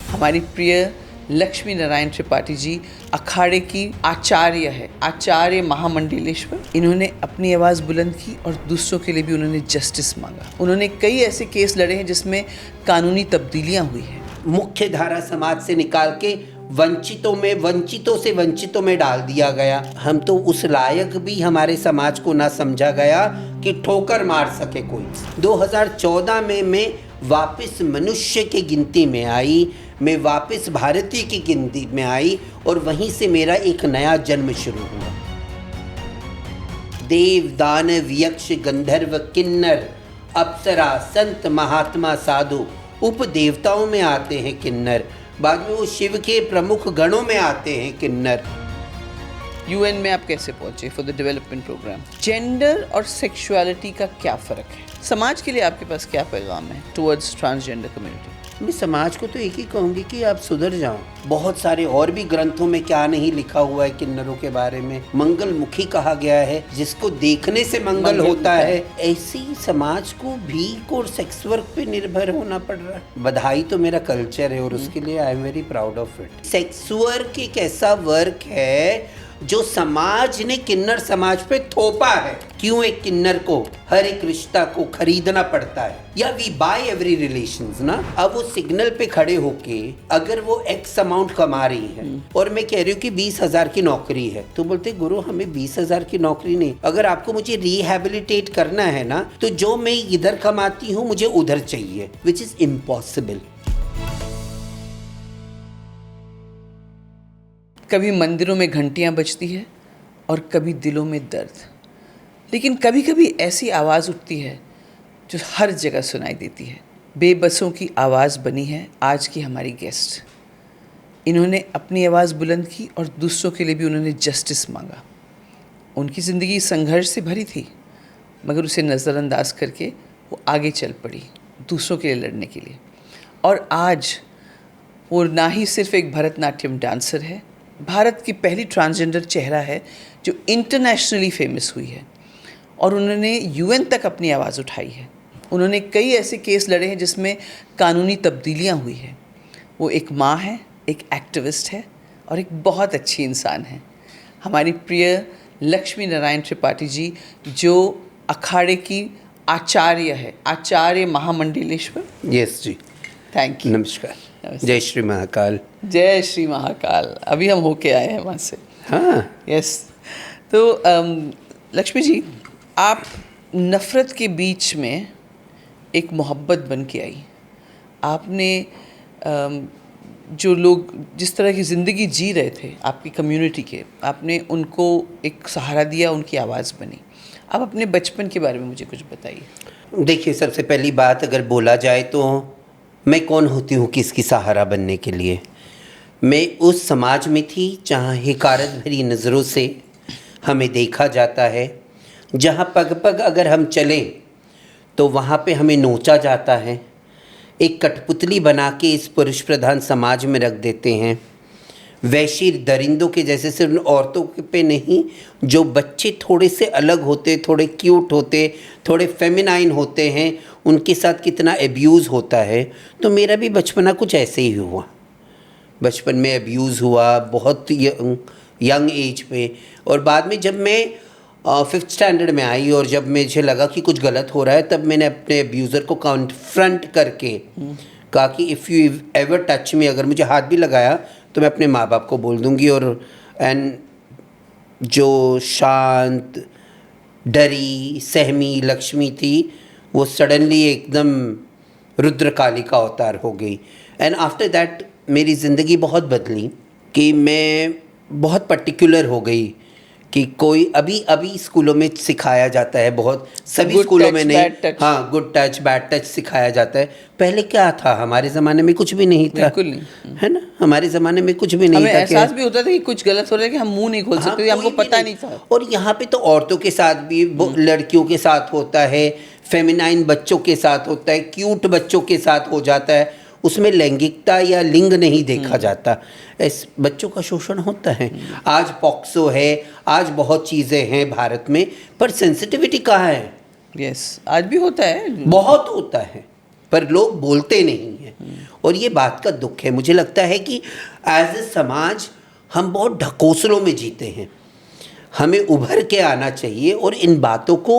हमारी प्रिय लक्ष्मी नारायण त्रिपाठी जी अखाड़े की आचार्य है, आचार्य महामंडलेश्वर। इन्होंने अपनी आवाज़ बुलंद की और दूसरों के लिए भी उन्होंने जस्टिस मांगा। उन्होंने कई ऐसे केस लड़े हैं जिसमें कानूनी तब्दीलियां हुई हैं। मुख्य धारा समाज से निकाल के वंचितों से वंचितों में डाल दिया गया। हम तो उस लायक भी हमारे समाज को ना समझा गया कि ठोकर मार सके कोई। 2014 में मैं वापस मनुष्य की गिनती में आई, मैं वापस भारतीय की गिनती में आई और वहीं से मेरा एक नया जन्म शुरू हुआ। देव दानव यक्ष गंधर्व किन्नर अप्सरा संत महात्मा साधु उपदेवताओं में आते हैं किन्नर, बाद में वो शिव के प्रमुख गणों में आते हैं किन्नर। यूएन में आप कैसे पहुंचे for the development programme? Gender और सेक्सुअलिटी का क्या फ़र्क है? समाज के लिए आपके पास क्या पैगाम है टुवर्ड्स ट्रांसजेंडर कम्युनिटी? मैं समाज को तो एक ही कहूँगी कि आप सुधर जाओ। बहुत सारे और भी ग्रंथों में क्या नहीं लिखा हुआ है किन्नरों के बारे में। मंगलमुखी कहा गया है, जिसको देखने से मंगल होता है। ऐसी समाज को भीख और सेक्स वर्क पे निर्भर होना पड़ रहा है। बधाई तो मेरा कल्चर है और उसके लिए I am very proud of it. Sex work एक ऐसा वर्क है जो समाज ने किन्नर समाज पे थोपा है। क्यों एक किन्नर को हर एक रिश्ता को खरीदना पड़ता है, या वी बाय एवरी रिलेशंस ना। अब वो सिग्नल पे खड़े होके अगर वो एक्स अमाउंट कमा रही है और मैं कह रही हूँ कि 20,000 की नौकरी है, तो बोलते गुरु हमें 20,000 की नौकरी नहीं, अगर आपको मुझे रिहैबिलिटेट करना है ना, तो जो मैं इधर कमाती हूँ मुझे उधर चाहिए, विच इज इम्पॉसिबल। कभी मंदिरों में घंटियां बजती है और कभी दिलों में दर्द, लेकिन कभी कभी ऐसी आवाज़ उठती है जो हर जगह सुनाई देती है। बेबसों की आवाज़ बनी है आज की हमारी गेस्ट। इन्होंने अपनी आवाज़ बुलंद की और दूसरों के लिए भी उन्होंने जस्टिस मांगा। उनकी ज़िंदगी संघर्ष से भरी थी, मगर उसे नज़रअंदाज करके वो आगे चल पड़ी दूसरों के लिए लड़ने के लिए। और आज वो ना ही सिर्फ एक भरतनाट्यम डांसर है, भारत की पहली ट्रांसजेंडर चेहरा है जो इंटरनेशनली फेमस हुई है, और उन्होंने यूएन तक अपनी आवाज़ उठाई है। उन्होंने कई ऐसे केस लड़े हैं जिसमें कानूनी तब्दीलियां हुई हैं। वो एक माँ है, एक एक्टिविस्ट है और एक बहुत अच्छी इंसान है। हमारी प्रिय लक्ष्मी नारायण त्रिपाठी जी जो अखाड़े की आचार्य है, आचार्य महामंडलेश्वर। यस जी, थैंक यू। नमस्कार। जय श्री महाकाल। जय श्री महाकाल। अभी हम होके आए हैं वहाँ से। हाँ, यस। तो लक्ष्मी जी, आप नफ़रत के बीच में एक मोहब्बत बन के आई। आपने जो लोग जिस तरह की ज़िंदगी जी रहे थे आपकी कम्युनिटी के, आपने उनको एक सहारा दिया, उनकी आवाज़ बनी। आप अपने बचपन के बारे में मुझे कुछ बताइए। देखिए, सबसे पहली बात अगर बोला जाए तो मैं कौन होती हूँ किसकी सहारा बनने के लिए। मैं उस समाज में थी जहाँ हिकारत भरी नज़रों से हमें देखा जाता है, जहाँ पग पग अगर हम चलें तो वहाँ पे हमें नोचा जाता है। एक कठपुतली बना के इस पुरुष प्रधान समाज में रख देते हैं। वैश्य दरिंदों के जैसे सिर्फ औरतों पे नहीं, जो बच्चे थोड़े से अलग होते, थोड़े क्यूट होते, थोड़े फेमिनाइन होते हैं, उनके साथ कितना एब्यूज़ होता है। तो मेरा भी बचपना कुछ ऐसे ही हुआ। बचपन में एब्यूज़ हुआ बहुत यंग एज पे, और बाद में जब मैं 5th स्टैंडर्ड में आई और जब मुझे लगा कि कुछ गलत हो रहा है, तब मैंने अपने एब्यूज़र को कॉन्फ्रंट करके कहा कि if you ever touch me, अगर मुझे हाथ भी लगाया तो मैं अपने माँ बाप को बोल दूँगी। और एंड जो शांत डरी सहमी लक्ष्मी थी, वो सडनली एकदम रुद्रकाली का अवतार हो गई। एंड आफ्टर दैट मेरी ज़िंदगी बहुत बदली कि मैं बहुत पर्टिकुलर हो गई कि कोई अभी स्कूलों में सिखाया जाता है, बहुत सभी स्कूलों में नहीं, हाँ, गुड टच बैड टच सिखाया जाता है। पहले क्या था, हमारे ज़माने में कुछ भी नहीं था, बिल्कुल नहीं, है ना। हमारे ज़माने में कुछ भी नहीं था, एहसास भी होता था कि कुछ गलत हो रहा है कि हम मुंह नहीं खोल सकते, हमको पता नहीं था। और यहाँ पे तो औरतों के साथ भी, लड़कियों के साथ होता है, फेमिनाइन बच्चों के साथ होता है, क्यूट बच्चों के साथ हो जाता है। उसमें लैंगिकता या लिंग नहीं देखा जाता। इस बच्चों का शोषण होता है। आज पॉक्सो है, आज बहुत चीज़ें हैं भारत में, पर सेंसिटिविटी कहाँ है? यस, आज भी होता है, बहुत होता है, पर लोग बोलते नहीं हैं। और ये बात का दुख है। मुझे लगता है कि एज ए समाज हम बहुत ढकोसलों में जीते हैं। हमें उभर के आना चाहिए और इन बातों को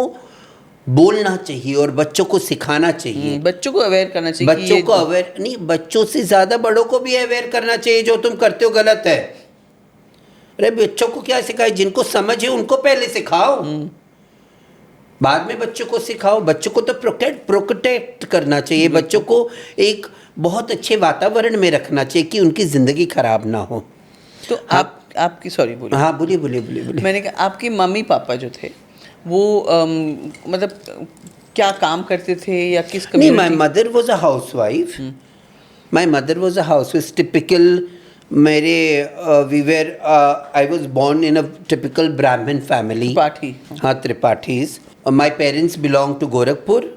बोलना चाहिए और बच्चों को सिखाना चाहिए। बच्चों को अवेयर करना चाहिए। बच्चों को अवेयर नहीं, बच्चों से ज़्यादा बड़ों को भी अवेयर करना चाहिए। जो तुम करते हो गलत है। अरे बच्चों को क्या सिखाए? जिनको समझ है उनको पहले सिखाओ, बाद में बच्चों को सिखाओ। बच्चों को तो प्रोटेक्ट करना चाहिए। बच्चों को एक बहुत अच्छे वातावरण में रखना चाहिए कि उनकी ज़िंदगी खराब ना हो। तो आपकी सॉरी बोलिए। हाँ बोलिए। मैंने कहा आपके मम्मी पापा जो थे वो मतलब क्या काम करते थे या किस नहीं, community? My mother was a housewife. My mother was a housewife. Typical मेरे we were I was born in a typical Brahmin family. Tripathi. हाँ, Tripathis. My parents belong to Gorakhpur.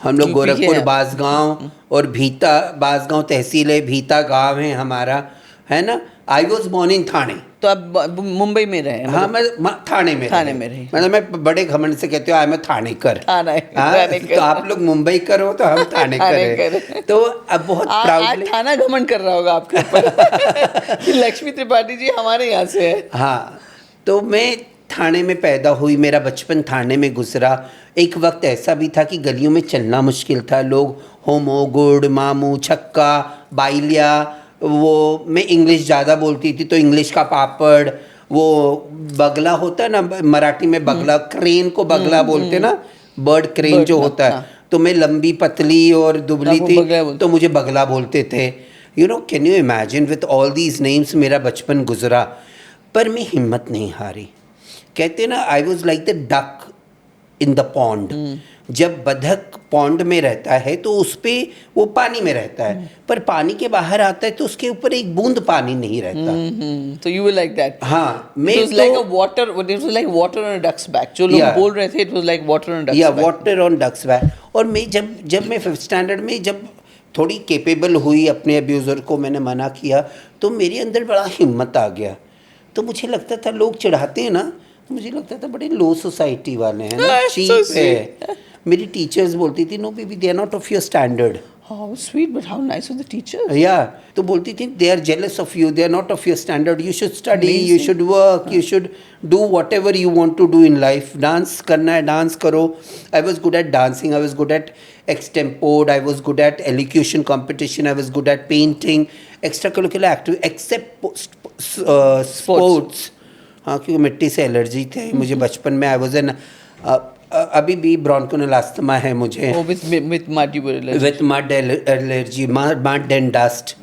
हम लोग यूपी के गोरखपुर हैं। बासगांव और भीता, बासगांव तहसील है, भीता गांव है हमारा, है ना। आई वॉज बोर्न इन थाने। तो आप मुंबई में रहे? हाँ, मैं थाने में रही। मतलब मैं बड़े घमंड से कहते हो आई मैं थानेकर। थानेकर। तो आप लोग मुंबई कर हो तो हम थानेकर हैं। तो अब बहुत प्राउडली आज थाना घमंड कर रहा होगा आपके ऊपर कि लक्ष्मी त्रिपाठी जी हमारे यहाँ से है। हाँ, तो मैं थाने में पैदा हुई। मेरा बचपन थाने में गुजरा। एक वक्त ऐसा भी था कि गलियों में चलना मुश्किल था। लोग होमो, गुड़, मामू, छक्का, बाइलिया, वो मैं इंग्लिश ज़्यादा बोलती थी तो इंग्लिश का पापड़, वो बगला होता है ना मराठी में, बगला, क्रेन को बगला बोलते ना, बर्ड क्रेन जो होता है। हाँ। तो मैं लंबी पतली और दुबली थी तो मुझे बगला बोलते थे। You know, can you imagine with all these names मेरा बचपन गुजरा। पर मैं हिम्मत नहीं हारी। कहते ना, I was like the duck in the pond. जब बतख पॉन्ड में रहता है तो उस पे वो पानी में रहता है, पर पानी के बाहर आता है तो उसके ऊपर एक बूंद पानी नहीं रहता। तो यू वर लाइक दैट? हाँ, मैं it was like a water, it was like water on a duck's back. जो लोग बोल रहे थे, it was like water on duck's back. Water on duck's back. और मैं जब मैं 5th स्टैंडर्ड में जब थोड़ी केपेबल हुई, अपने अब्यूज़र को मैंने मना किया तो मेरे अंदर बड़ा हिम्मत आ गया। तो मुझे लगता था लोग चिढ़ाते हैं ना, तो मुझे लगता था बड़े लो सोसाइटी वाले हैं ना, चीप है। मेरी टीचर्स बोलती थी, no baby they are not of your standard. How sweet, but how nice of the teachers. Yeah, तो बोलती थी they are jealous of you, they are not of your standard, you should study, you should work, you should do whatever you want to do in life. Dance करना है dance करो। I was good at dancing, I was good at extempore, I was good at elocution competition, I was good at painting, extracurricular activity except sports. हाँ, क्योंकि मिट्टी से allergy थे मुझे बचपन में। आई वॉज एन अभी भी ब्रोंकोनल अस्थमा है मुझे, with mud allergy, mud and dust.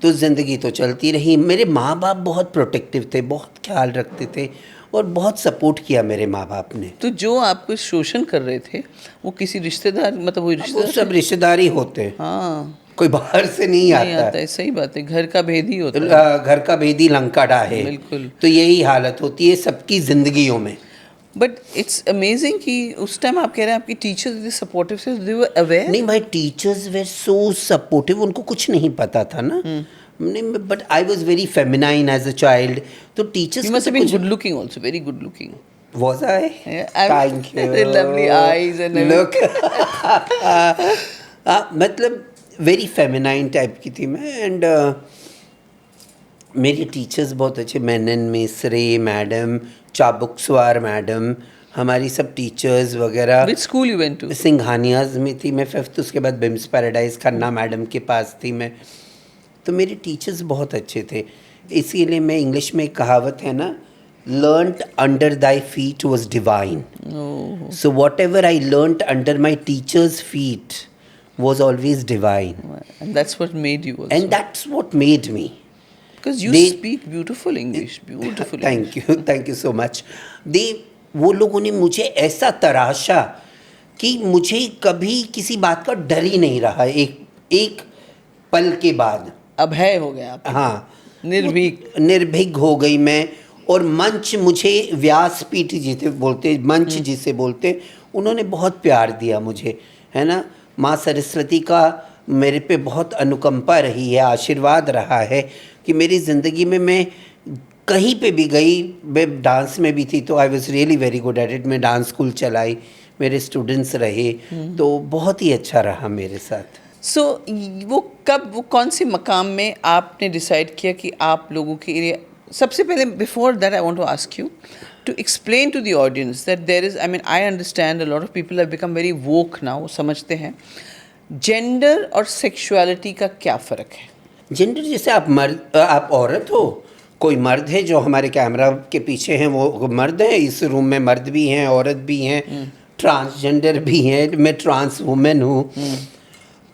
तो ज़िंदगी तो चलती रही। मेरे माँ बाप बहुत प्रोटेक्टिव थे, बहुत ख्याल रखते थे और बहुत सपोर्ट किया मेरे माँ बाप ने। तो जो आपको शोषण कर रहे थे वो किसी रिश्तेदार, मतलब वो वो सब रिश्तेदार ही होते हैं। हाँ, कोई बाहर से नहीं आता है। सही बात है, घर का भेद ही होता है। घर का भेदी लंका डाहे। बिल्कुल। तो यही हालत होती है सबकी जिंदगियों में। बट इट्स अमेजिंग कि उस टाइम आप कह रहे हैं आपकी टीचर्स सपोर्टिव थे, दे वर अवेयर। नहीं, my teachers were so supportive. उनको कुछ नहीं पता था ना। But I was very feminine as a child. तो teachers you must have been good looking also, very good looking. Was I? Yeah, Thank you. Lovely eyes and look. मतलब very feminine type की थी मैं। And मेरी teachers बहुत अच्छे, Menon मिश्रे madam, Chabukswar madam, हमारी सब टीचर्स वगैरह। Which school you went to? Singhania's में थी मैं 5th, उसके बाद बिम्स पैराडाइज खन्ना मैडम के पास थी मैं। तो मेरे टीचर्स बहुत अच्छे थे। इसीलिए मैं इंग्लिश में एक कहावत है ना, learnt under thy feet was divine. Oh. So whatever I learnt under my teacher's feet was always divine. And that's what made you also. And that's what made me. Because you speak beautiful English, beautiful Thank you so much. वो लोगों ने मुझे ऐसा तराशा कि मुझे कभी किसी बात का डर ही नहीं रहा। एक पल के बाद अभय हो गया आप। हाँ, निर्भीक हो गई मैं। और मंच, मुझे व्यासपीठ जिसे बोलते, मंच जिसे बोलते, उन्होंने बहुत प्यार दिया मुझे, है ना। माँ सरस्वती का मेरे पे बहुत अनुकंपा रही है, आशीर्वाद रहा है कि मेरी ज़िंदगी में मैं कहीं पे भी गई। मैं डांस में भी थी तो I was really very good at it. मैं डांस स्कूल चलाई, मेरे स्टूडेंट्स रहे, तो बहुत ही अच्छा रहा मेरे साथ। सो वो कौन से मकाम में आपने डिसाइड किया कि आप लोगों के लिए, सबसे पहले before that I want to ask you to explain to the audience that there is, I mean I understand a lot of people have become very woke now, समझते हैं जेंडर और सेक्सुअलिटी का क्या फ़र्क है? जेंडर जैसे आप औरत हो, कोई मर्द है जो हमारे कैमरा के पीछे हैं, वो मर्द हैं, इस रूम में मर्द भी हैं, औरत भी हैं, ट्रांसजेंडर भी हैं, मैं ट्रांस वुमेन हूँ।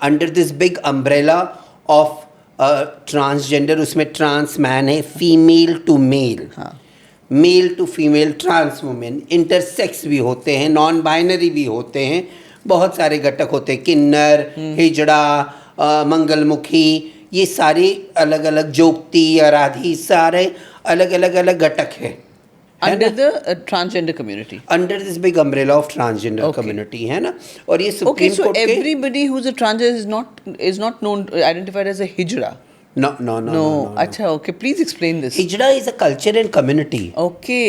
Under this big umbrella of transgender, उसमें ट्रांस मैन है, female to male, male to female, trans women, intersex भी होते हैं, नॉन बाइनरी भी होते हैं, बहुत सारे घटक होते हैं, किन्नर, हिजड़ा, मंगलमुखी, ये सारे अलग अलग, जोगती, आराधी, सारे अलग अलग घटक हैं under the transgender community, under this big umbrella of transgender community, है ना। और ये सुप्रीम कोर्ट के everybody who is a transgender is not known identified as a hijra? No. अच्छा, okay. Please explain this. Hijra is a culture and community. Okay.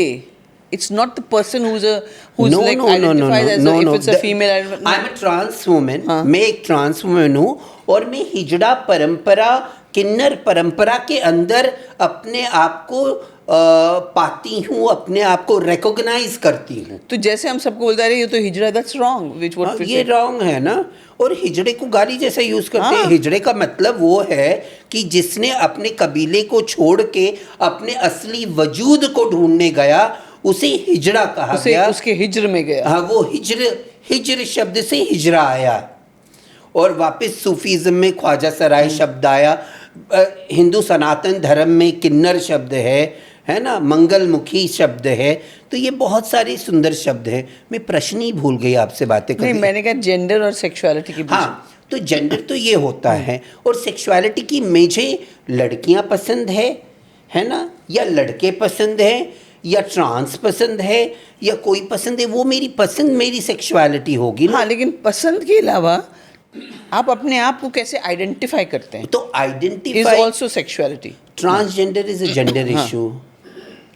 It's not the person who's identified as if it's a female. I'm a trans woman. मैं एक trans woman हूँ और मैं हिजड़ा परंपरा, किन्नर परंपरा के अंदर अपने आप को पाती हूँ, अपने आप को रिकॉग्नाइज करती हूँ। तो जैसे हम सबको बोलते हैं ये तो हिजड़ा, that's wrong. ये रॉन्ग है ना। और हिजड़े को गाली जैसा यूज करते हैं। हिजड़े का मतलब वो है कि जिसने अपने कबीले को छोड़ के अपने असली वजूद को ढूंढने गया, उसे हिजड़ा कहा गया। उसके हिजर में गया। हाँ, वो हिजर शब्द से हिजरा आया और वापस सूफीज्म में ख्वाजा सराय शब्द आया। हिंदू सनातन धर्म में किन्नर शब्द है ना, मंगलमुखी शब्द है। तो ये बहुत सारे सुंदर शब्द हैं। मैं प्रश्न ही भूल गई आपसे बातें करके। नहीं, मैंने कहा जेंडर और सेक्सुअलिटी की। हाँ, तो जेंडर तो ये होता है, और सेक्सुअलिटी की मुझे लड़कियां पसंद है ना, या लड़के पसंद है, या ट्रांस पसंद है, या कोई पसंद है, वो मेरी पसंद, मेरी सेक्सुअलिटी होगी ना। हाँ, लेकिन पसंद के अलावा आप अपने आप को कैसे आइडेंटिफाई करते हैं? तो identify is also sexuality. Transgender is a gender issue,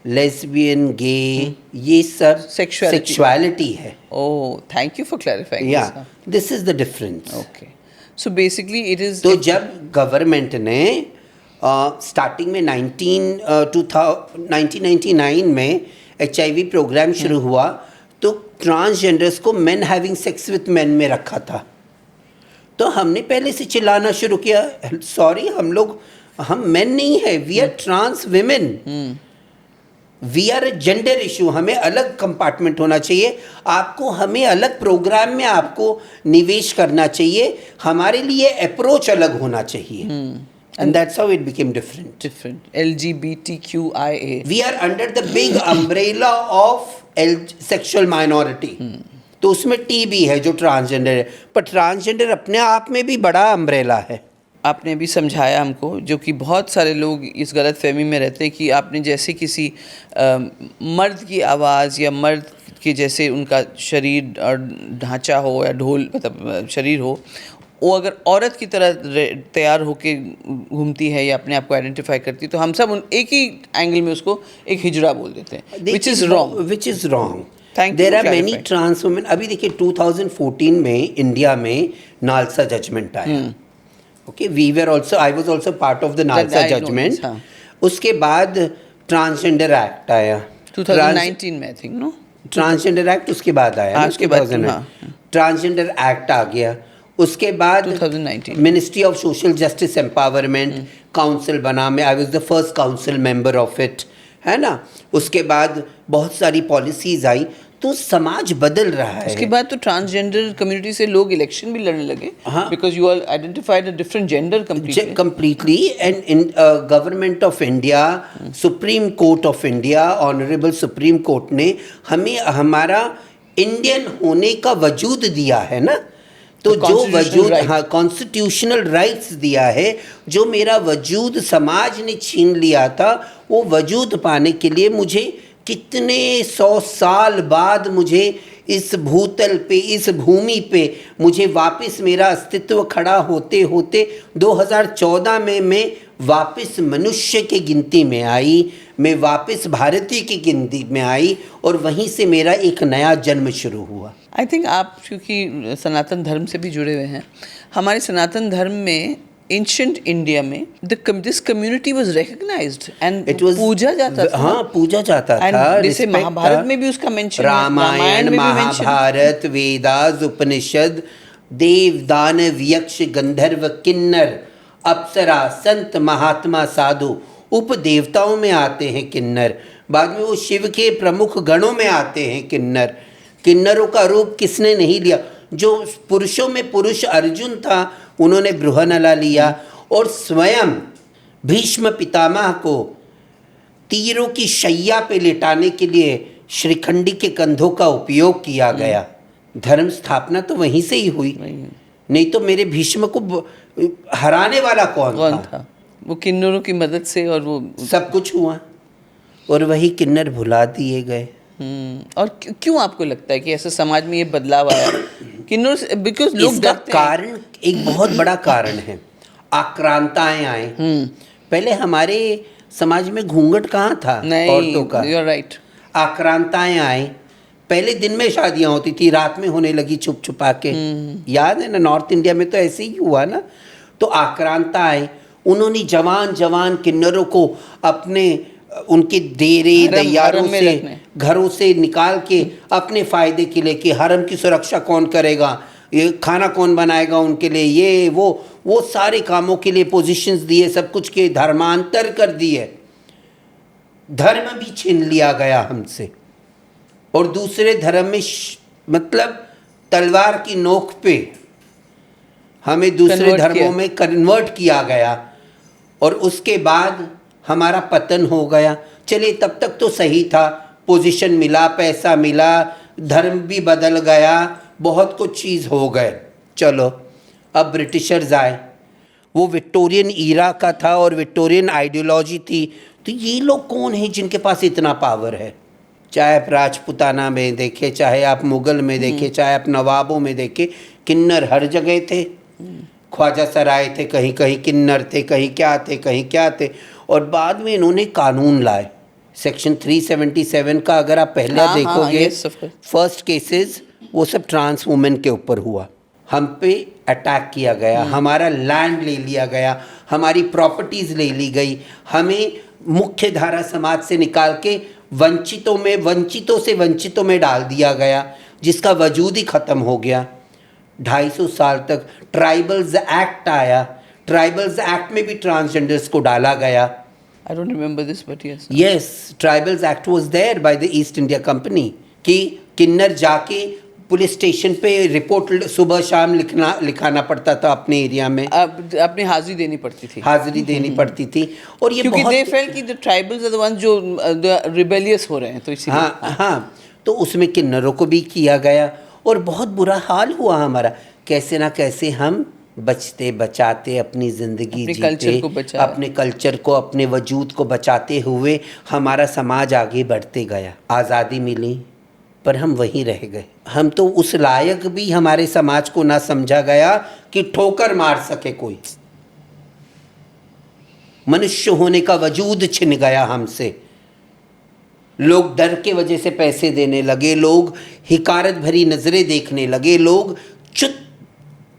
lesbian, gay, ये सब सेक्सुअलिटी है। Oh, thank you for clarifying. Yeah this is the difference. Okay, so basically it is. तो जब गवर्नमेंट ने स्टार्टिंग में 1999 में HIV प्रोग्राम शुरू हुआ, तो ट्रांसजेंडर्स को main having sex with main में रखा था। तो हमने पहले से चिल्लाना शुरू किया, सॉरी, हम मेन नहीं है, we are trans women, we are a gender issue, हमें अलग कंपार्टमेंट होना चाहिए, आपको हमें अलग प्रोग्राम में आपको निवेश करना चाहिए, हमारे लिए अप्रोच अलग होना चाहिए। And that's how it became different. LGBTQIA. We are under the big umbrella of sexual minority. तो उसमें T भी है जो ट्रांसजेंडर है, पर ट्रांसजेंडर अपने आप में भी बड़ा अम्ब्रेला है। आपने भी समझाया हमको, जो कि बहुत सारे लोग इस गलत फहमी में रहते हैं कि आपने जैसे किसी मर्द की आवाज़ या मर्द के जैसे उनका शरीर और ढांचा हो या ढोल मतलब शरीर हो, वो अगर औरत की तरह तैयार होके घूमती है या अपने आप को आइडेंटिफाई करती है, तो हम सब एक ही एंगल में उसको एक हिजड़ा बोल देते हैं, which is wrong. There are many trans women. अभी देखिए 2014 में इंडिया में नालसा जजमेंट आया। Okay, I was also part of the NALSA judgement. उसके बाद ट्रांसजेंडर एक्ट आया 2019 में, I think, no, transgender act उसके बाद आया, उसके बाद ट्रांसजेंडर एक्ट आ गया। उसके बाद 2019 ministry of social justice empowerment council बना, मैं I was the first council member of it, है ना। उसके बाद बहुत सारी पॉलिसीज आई, तो समाज बदल रहा है। उसके बाद तो ट्रांसजेंडर कम्युनिटी से लोग इलेक्शन भी लड़ने लगे, because you are identified a different gender completely. And in government of India, Supreme Court of India, honourable Supreme Court ने हमें हमारा इंडियन होने का वजूद दिया है ना। तो जो वजूद, हाँ, कॉन्स्टिट्यूशनल राइट्स दिया है, जो मेरा वजूद समाज ने छीन लिया था, वो वजूद पाने के लिए मुझे कितने 100 साल बाद मुझे इस भूतल पे, इस भूमि पे मुझे वापस मेरा अस्तित्व खड़ा होते होते 2014 में मैं वापस मनुष्य की गिनती में आई, मैं वापस भारतीय की गिनती में आई और वहीं से मेरा एक नया जन्म शुरू हुआ। आई थिंक आप क्योंकि सनातन धर्म से भी जुड़े हुए हैं, हमारे सनातन धर्म में एंशिएंट इंडिया में this community was recognised and पूजा जाता था। हाँ, पूजा जाता था। जैसे महाभारत में भी उसका मेंशन, रामायण, महाभारत, वेदास, उपनिषद, देव दानव यक्ष गंधर्व किन्नर अप्सरा संत महात्मा साधु उपदेवताओं में आते हैं किन्नर। बाद में वो शिव के प्रमुख गणों में आते हैं किन्नर। किन्नरों का रूप किसने नहीं लिया? जो पुरुषों में पुरुष अर्जुन था, उन्होंने बृहनला लिया और स्वयं भीष्म पितामह को तीरों की शैया पे लिटाने के लिए श्रीखंडी के कंधों का उपयोग किया गया। धर्म स्थापना तो वहीं से ही हुई, नहीं तो मेरे भीष्म को हराने वाला कौन था? वो किन्नरों की मदद से और वो सब कुछ हुआ और वही किन्नर भुला दिए गए। और क्यों आपको लगता है कि ऐसा समाज में ये बदलाव आया? किन्नर बिकॉज लोग इसका कारण एक बहुत बड़ा कारण है, आक्रांताएं आए। पहले हमारे समाज में घूंघट कहाँ था औरतों का? You are right. आक्रांताएं आए। पहले दिन में शादियां होती थी, रात में होने लगी छुप छुपा के। याद है ना, नॉर्थ इंडिया में तो ऐसे ही हुआ ना। तो आक्रांता आए, उन्होंने जवान जवान किन्नरों को अपने उनके डेरे दैयारों से घरों से निकाल के अपने फायदे के लिए कि हरम की सुरक्षा कौन करेगा, ये खाना कौन बनाएगा उनके लिए, ये वो सारे कामों के लिए पोजीशंस दिए, सब कुछ के धर्मांतर कर दिए। धर्म भी छीन लिया गया हमसे और दूसरे धर्म में मतलब तलवार की नोक पे हमें दूसरे धर्मों में कन्वर्ट किया गया और उसके बाद हमारा पतन हो गया। चलिए तब तक तो सही था, पोजीशन मिला, पैसा मिला, धर्म भी बदल गया, बहुत कुछ चीज़ हो गए। चलो अब ब्रिटिशर्स आए, वो विक्टोरियन ईरा का था और विक्टोरियन आइडियोलॉजी थी। तो ये लोग कौन हैं जिनके पास इतना पावर है? चाहे आप राजपुताना में देखें, चाहे आप मुग़ल में देखें, चाहे आप नवाबों में देखें, किन्नर हर जगह थे। ख्वाजा सराय थे, कहीं कहीं किन्नर थे, कहीं क्या थे, कहीं क्या थे। और बाद में इन्होंने कानून लाए, सेक्शन 377 का अगर आप पहले देखोगे, फर्स्ट केसेस वो सब ट्रांस वुमेन के ऊपर हुआ। हम पे अटैक किया गया, हमारा लैंड ले लिया गया, हमारी प्रॉपर्टीज़ ले ली गई, हमें मुख्य धारा समाज से निकाल के वंचितों से वंचितों में डाल दिया गया, जिसका वजूद ही ख़त्म हो गया। 250 साल तक ट्राइबल्स एक्ट आया, ट्राइबल्स एक्ट में भी ट्रांसजेंडर्स को डाला गया। I don't remember this, but yes. Yes, Tribals Act was there by the East India Company कि किन्नर जाके पुलिस स्टेशन पे रिपोर्ट सुबह शाम लिखाना पड़ता था अपने एरिया में। अपनी हाजिरी देनी पड़ती थी। हाजिरी देनी पड़ती थी और ये क्योंकि they felt कि the tribals are the ones जो rebellious हो रहे हैं, तो इसीलिए। हाँ, तो उसमें किन्नरों को भी किया गया और बहुत बुरा हाल हुआ हमारा। कैसे ना कैसे हम बचते बचाते अपनी ज़िंदगी जीते, अपने कल्चर को, अपने वजूद को बचाते हुए हमारा समाज आगे बढ़ते गया। आज़ादी मिली पर हम वहीं रह गए। हम तो उस लायक भी हमारे समाज को ना समझा गया कि ठोकर मार सके कोई। मनुष्य होने का वजूद छिन गया हमसे। लोग डर के वजह से पैसे देने लगे, लोग हिकारत भरी नज़रें देखने लगे, लोग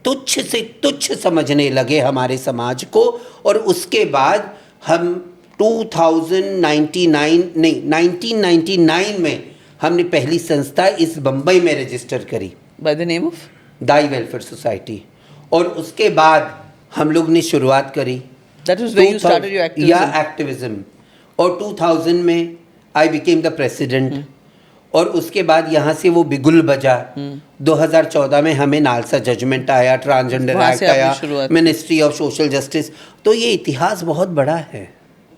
तुच्छ से तुच्छ समझने लगे हमारे समाज को। और उसके बाद हम 1999 में हमने पहली संस्था इस बम्बई में रजिस्टर करी by the name of thy welfare society. और उसके बाद हम लोग ने शुरुआत करी, that was when you started your activism. और 2000 में आई बिकेम द प्रेसिडेंट। और उसके बाद यहाँ से वो बिगुल बजा। 2014 में हमें नालसा जजमेंट आया, ट्रांसजेंडर एक्ट आया, मिनिस्ट्री ऑफ सोशल जस्टिस। तो ये इतिहास बहुत बड़ा है।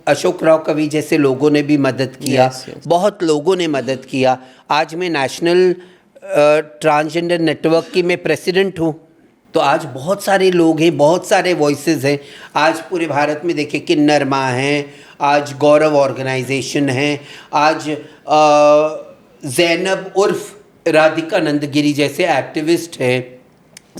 अशोक राव कवि जैसे लोगों ने भी मदद किया, बहुत लोगों ने मदद किया। आज मैं नेशनल ट्रांसजेंडर नेटवर्क की मैं प्रेसिडेंट हूँ। तो आज बहुत सारे लोग हैं, बहुत सारे वॉइसेस हैं। आज पूरे भारत में देखिए किन्नर माँ हैं, आज गौरव ऑर्गेनाइजेशन है, आज ज़ैनब उर्फ राधिका नंदगिरी जैसे एक्टिविस्ट हैं,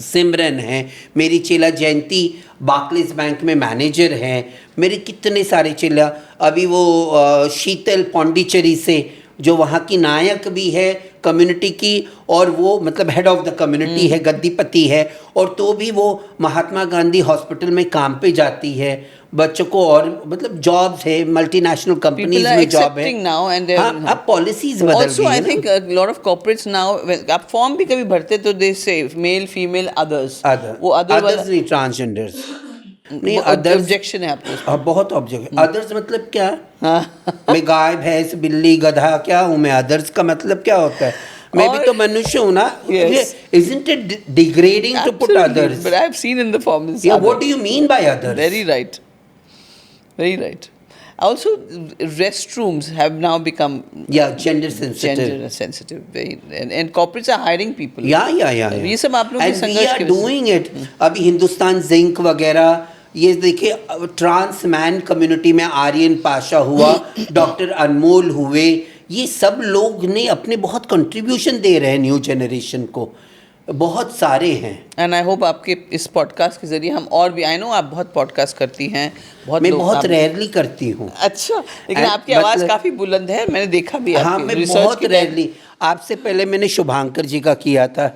सिमरन है, मेरी चेला जयंती बार्कलेज बैंक में मैनेजर हैं, मेरे कितने सारे चेला, अभी वो शीतल पौंडीचेरी से जो वहाँ की नायक भी है कम्युनिटी की, और वो मतलब हेड ऑफ द कम्युनिटी है, गद्दीपति है, और तो भी वो महात्मा गांधी हॉस्पिटल में काम पे जाती है बच्चों को, और मतलब जॉब्स है, मल्टीनेशनल कंपनीज में जॉब है। हाँ, अब पॉलिसीज बदल Also, गई I है ना। think a lot of corporates now, आप फॉर्म भी कभी भरते तो they say male, female, others. वो other वाला अदर्स नहीं, ट्रांसजेंडर्स नहीं, अदर्स objection है आपको उसमें। बहुत ऑब्जेक्ट। अदर्स मतलब क्या? मैं गाय भैंस बिल्ली गधा क्या हूँ मैं? अदर्स का मतलब क्या होता है? मैं भी तो मनुष्य हूँ ना। Yes. Isn't it degrading to put Absolutely, others? but I've seen in the forms. Yeah, what do you mean by others? Very right. Very right. Also, restrooms have now become Yeah, gender sensitive. gender sensitive. And corporates are hiring people. या ये सब आप लोग के And we संघर्ष are की वजह से। doing it. अभी हिंदुस्तान जिंक वगैरह, ये देखिए ट्रांस मैन कम्युनिटी में आर्यन पाशा हुआ, डॉक्टर अनमोल हुए, ये सब लोग ने अपने बहुत कंट्रीब्यूशन दे रहे हैं न्यू जनरेशन को, बहुत सारे हैं। एंड आई होप आपके इस पॉडकास्ट के जरिए हम और भी, आई नो आप बहुत पॉडकास्ट करती हैं, मैं बहुत रेयरली करती हूँ। अच्छा, लेकिन And आपकी आवाज़ मतलब- काफ़ी बुलंद है, मैंने देखा भी हाँ, आपके मैं research बहुत के रेयरली, आपसे पहले मैंने शुभांकर जी का किया था,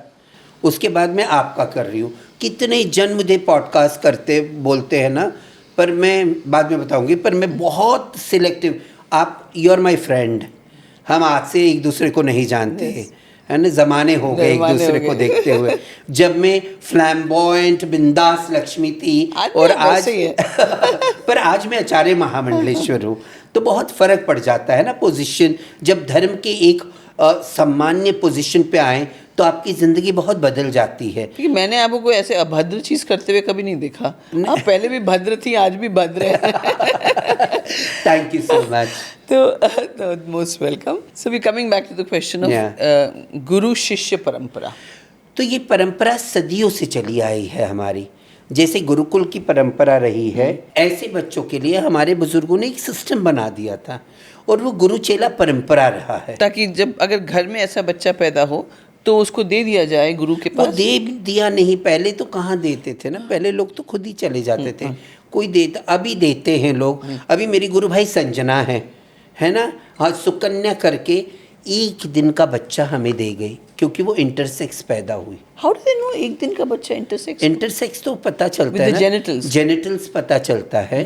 उसके बाद मैं आपका कर रही हूँ। कितने जन मुझे पॉडकास्ट करते बोलते हैं ना, पर मैं बाद में बताऊंगी, पर मैं बहुत सिलेक्टिव। आप यू आर माई फ्रेंड, हम आज से एक दूसरे को नहीं जानते है ना, ज़माने हो गए एक ज़माने दूसरे हो को गए। देखते हुए। जब मैं फ्लैम्बॉयंट बिंदास लक्ष्मी थी, आज और भी आप आज वैसे ही हैं। पर आज मैं आचार्य महामंडलेश्वर हूँ, तो बहुत फर्क पड़ जाता है ना पोजीशन। जब धर्म के एक सम्मान्य पोजीशन पे आए तो आपकी ज़िंदगी बहुत बदल जाती है। क्योंकि मैंने आपको कोई ऐसे अभद्र चीज़ करते हुए कभी नहीं देखा। आप पहले भी भद्र थी, आज भी भद्र है। Thank you so much. तो most welcome. So we coming back to the question of guru shishya परंपरा। तो ये परंपरा सदियों से चली आई है हमारी। जैसे गुरुकुल की परंपरा रही है, ऐसे बच्चों के लिए हमारे बुजुर्गों ने एक सिस्टम बना दिया था, और वो गुरु चेला परंपरा रहा है। ताकि जब अगर घर में ऐसा बच्चा पैदा हो तो उसको दे दिया जाए गुरु के वो पास। दे दिया नहीं, पहले तो कहाँ देते थे ना, पहले लोग तो खुद ही चले जाते थे, कोई देता, अभी देते हैं लोग। अभी मेरी गुरु भाई संजना है ना, हाँ, सुकन्या करके एक दिन का बच्चा हमें दे गई, क्योंकि वो इंटरसेक्स पैदा हुई। हाउ डू दे नो एक दिन का बच्चा इंटरसेक्स? इंटरसेक्स तो पता चलता With है the ना, genitals. जेनिटल्स पता चलता है,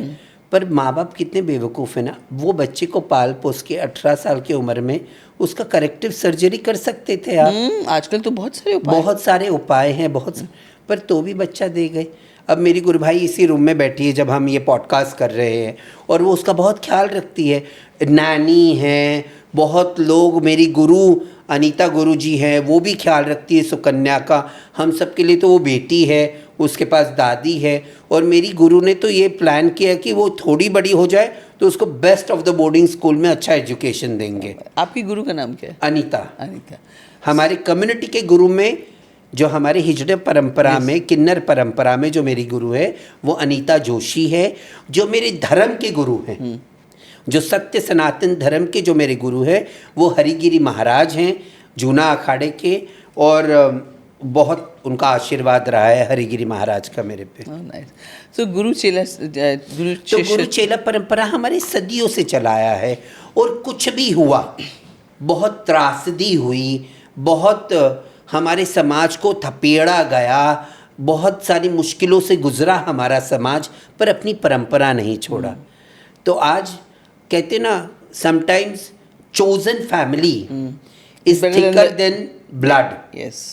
पर माँ बाप कितने बेवकूफ़ है ना, वो बच्चे को पाल पोस के 18 साल की उम्र में उसका करेक्टिव सर्जरी कर सकते थे आप। आजकल तो बहुत सारे उपाय बहुत सारे उपाय हैं, पर तो भी बच्चा दे गए। अब मेरी गुरु भाई इसी रूम में बैठी है जब हम ये पॉडकास्ट कर रहे हैं, और वो उसका बहुत ख्याल रखती है। नानी है, बहुत लोग, मेरी गुरु अनीता गुरु जी हैं, वो भी ख्याल रखती है सुकन्या का। हम सब के लिए तो वो बेटी है, उसके पास दादी है, और मेरी गुरु ने तो ये प्लान किया कि वो थोड़ी बड़ी हो जाए तो उसको best of the boarding school में अच्छा एजुकेशन देंगे। आपकी गुरु का नाम क्या है? अनीता। अनीता। हमारे कम्युनिटी के गुरु में, जो हमारे हिजड़े परंपरा में, किन्नर परंपरा में जो मेरी गुरु है वो अनीता जोशी है। जो मेरे धर्म के गुरु हैं, जो सत्य सनातन धर्म के जो मेरे गुरु हैं, वो हरिगिरी महाराज हैं, जूना अखाड़े के, और बहुत उनका आशीर्वाद रहा है हरिगिरी महाराज का मेरे पे। तो गुरु चेला तो गुरु चेला परंपरा हमारे सदियों से चलाया है, और कुछ भी हुआ, बहुत त्रासदी हुई, बहुत हमारे समाज को थपेड़ा गया, बहुत सारी मुश्किलों से गुजरा हमारा समाज, पर अपनी परंपरा नहीं छोड़ा। तो आज कहते ना, sometimes chosen family is thicker than blood. Yes.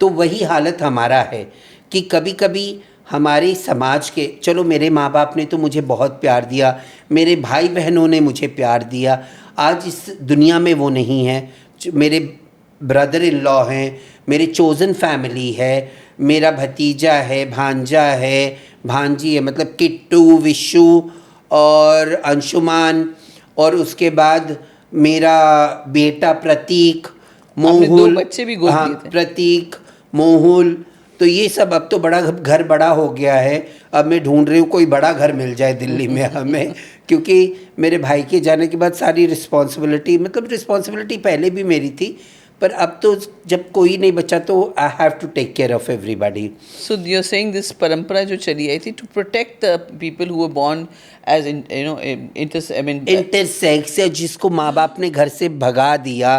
तो वही हालत हमारा है कि कभी कभी हमारे समाज के, चलो मेरे माँ बाप ने तो मुझे बहुत प्यार दिया, मेरे भाई बहनों ने मुझे प्यार दिया, आज इस दुनिया में वो नहीं है। मेरे ब्रदर इन लॉ हैं, मेरे चोजन फैमिली है, मेरा भतीजा है, भांजा है, भांजी है, मतलब किट्टू, विशु और अंशुमान, और उसके बाद मेरा बेटा प्रतीक, मोहुल, 2 बच्चे भी गोद लिए थे। प्रतीक, मोहुल, तो ये सब अब तो बड़ा घर बड़ा हो गया है। अब मैं ढूंढ रही हूँ कोई बड़ा घर मिल जाए दिल्ली में हमें, क्योंकि मेरे भाई के जाने के बाद सारी रिस्पॉन्सिबिलिटी, मतलब रिस्पॉन्सिबिलिटी पहले भी मेरी थी, पर अब तो जब कोई नहीं बचा तो I have to take care of everybody. So you're saying this परंपरा जो चली आई थी to protect the people who were born as intersex या जिसको माँ बाप ने घर से भगा दिया,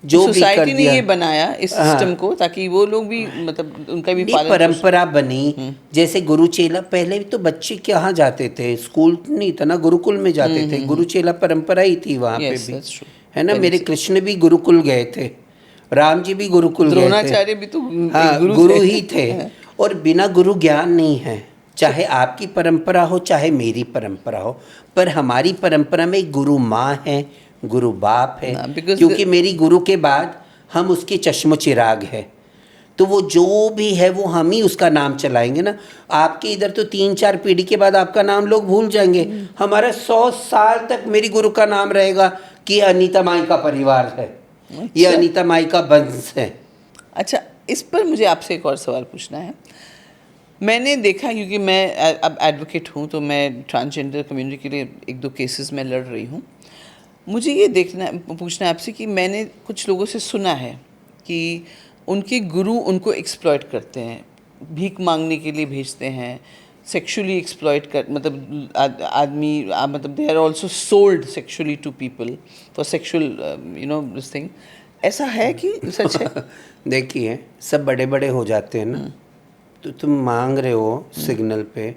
जो भी कर सोसाइटी ने दिया, ये बनाया इस सिस्टम को ताकि वो लोग भी मतलब उनका भी ये पालन परंपरा बनी। जैसे गुरु चेला, पहले तो बच्चे कहाँ जाते थे, स्कूल नहीं था ना, गुरुकुल में जाते थे। गुरु चेला परंपरा ही थी वहाँ पे Yes, भी, that's true. है ना। मेरे कृष्ण भी गुरुकुल गए थे, राम जी भी गुरुकुल गए थे, द्रोणाचार्य भी तो हाँ एक गुरु ही थे। और बिना गुरु ज्ञान नहीं है, चाहे आपकी परंपरा हो चाहे मेरी परंपरा हो। पर हमारी परंपरा में गुरु माँ है, गुरु बाप है, because क्योंकि मेरी गुरु के बाद हम उसके चश्मो चिराग है, तो वो जो भी है वो हम ही उसका नाम चलाएंगे ना। आपके इधर तो 3-4 पीढ़ी के बाद आपका नाम लोग भूल जाएंगे, हमारा 100 साल तक मेरी गुरु का नाम रहेगा कि अनीता माई का परिवार है, ये अनीता माई का वंश है। अच्छा, इस पर मुझे आपसे एक और सवाल पूछना है। मैंने देखा, क्योंकि मैं अब एडवोकेट हूँ तो मैं ट्रांसजेंडर कम्युनिटी के लिए 1-2 केसेस में लड़ रही हूँ। मुझे ये पूछना है आपसे कि मैंने कुछ लोगों से सुना है कि उनके गुरु उनको एक्सप्लॉइट करते हैं, भीख मांगने के लिए भेजते हैं, सेक्सुअली एक्सप्लॉइट कर मतलब आदमी मतलब they are also sold sexually to people for sexual this thing. ऐसा है कि सच है? देखिए, सब बड़े बड़े हो जाते हैं ना, तो तुम मांग रहे हो सिग्नल पे,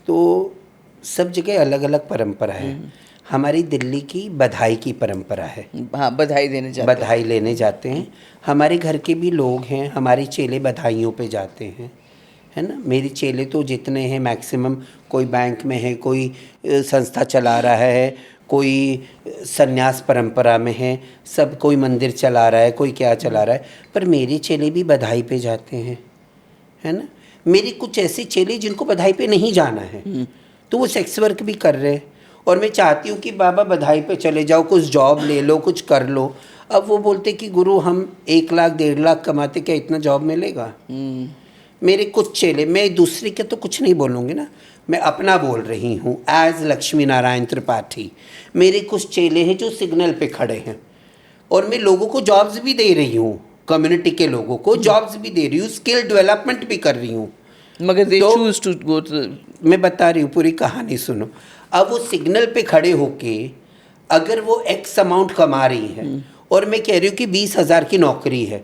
तो सब जगह अलग अलग परंपरा है। हमारी दिल्ली की बधाई की परंपरा है, हाँ, बधाई देने जाते बधाई लेने जाते हैं। हमारे घर के भी लोग हैं, हमारे चेले बधाइयों पे जाते हैं, है ना। मेरे चेले तो जितने हैं मैक्सिमम, कोई बैंक में है, कोई संस्था चला रहा है, कोई संन्यास परंपरा में है, सब कोई मंदिर चला रहा है, कोई क्या चला रहा है, पर मेरे चेले भी बधाई पे जाते हैं, है ना। मेरे कुछ ऐसे चेले जिनको बधाई पे नहीं जाना है, तो वो सेक्स वर्क भी कर रहे हैं, और मैं चाहती हूँ कि बाबा बधाई पे चले जाओ, कुछ जॉब ले लो, कुछ कर लो। अब वो बोलते कि गुरु हम 1 लाख 1.5 लाख कमाते, क्या इतना जॉब मिलेगा? मेरे कुछ चेले, मैं दूसरे के तो कुछ नहीं बोलूँगी ना, मैं अपना बोल रही हूँ एज लक्ष्मी नारायण त्रिपाठी। मेरे कुछ चेले हैं जो सिग्नल पे खड़े हैं, और मैं लोगों को जॉब्स भी दे रही हूँ, कम्युनिटी के लोगों को जॉब्स भी दे रही हूँ, स्किल डेवलपमेंट भी कर रही हूँ, मगर they तो choose to go to मैं बता रही हूँ, पूरी कहानी सुनो। अब वो सिग्नल पे खड़े होके अगर वो एक्स अमाउंट कमा रही है और मैं कह रही हूँ कि 20,000 की नौकरी है,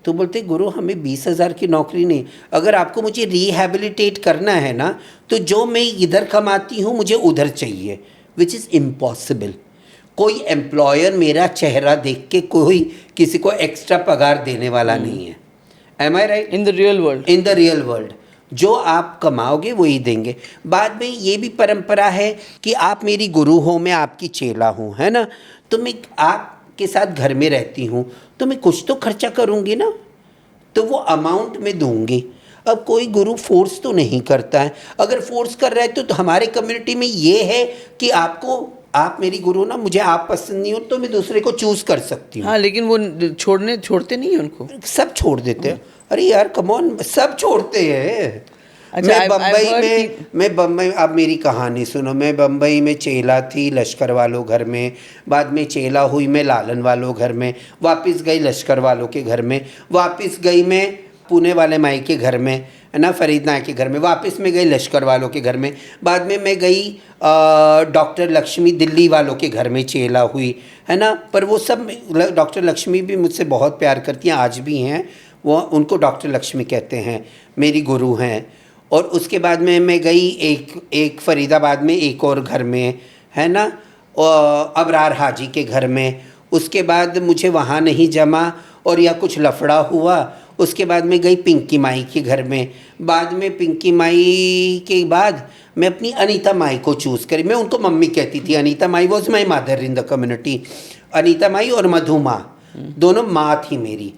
तो बोलते गुरु हमें 20,000 की नौकरी नहीं, अगर आपको मुझे रिहैबिलिटेट करना है ना, तो जो मैं इधर कमाती हूँ मुझे उधर चाहिए, विच इज़ इम्पॉसिबल। कोई एम्प्लॉयर मेरा चेहरा देख के कोई किसी को एक्स्ट्रा पगार देने वाला नहीं है। Am I right? In the real world, in the real world जो आप कमाओगे वही देंगे। बाद में ये भी परंपरा है कि आप मेरी गुरु हो, मैं आपकी चेला हूँ, है ना, तो मैं आपके साथ घर में रहती हूँ, तो मैं कुछ तो खर्चा करूँगी ना, तो वो अमाउंट में दूंगी। अब कोई गुरु फोर्स तो नहीं करता है, अगर फोर्स कर रहा है तो हमारे कम्युनिटी में ये है कि आप मेरी गुरु ना, मुझे आप पसंद नहीं हो तो मैं दूसरे को चूज़ कर सकती हूँ। हाँ, लेकिन वो छोड़ते नहीं हैं उनको, सब छोड़ देते हैं। अरे यार कम ऑन, सब छोड़ते हैं। अच्छा, मैं बम्बई, अब मेरी कहानी सुनो। मैं बम्बई में चेला थी लश्कर वालों घर में, बाद में चेला हुई मैं लालन वालों घर में, वापस गई लश्कर वालों के घर में, वापस गई मैं पुणे वाले माई के घर में, है ना, फरीद नायक के घर में, वापस मैं गई लश्कर वालों के घर में, बाद में मैं गई डॉक्टर लक्ष्मी दिल्ली वालों के घर में चेला हुई, है ना। पर वो सब, डॉक्टर लक्ष्मी भी मुझसे बहुत प्यार करती हैं, आज भी हैं वो, उनको डॉक्टर लक्ष्मी कहते हैं, मेरी गुरु हैं। और उसके बाद में मैं गई एक फरीदाबाद में एक और घर में, है ना, अबरार हाजी के घर में। उसके बाद मुझे वहाँ नहीं जमा और या कुछ लफड़ा हुआ, उसके बाद मैं गई पिंकी माई के घर में। बाद में पिंकी माई के बाद मैं अपनी अनीता माई को चूज़ करी। मैं उनको मम्मी कहती थी, Anita Mai was my mother in the community. Anita Mai और मधु माँ दोनों माँ थी मेरी।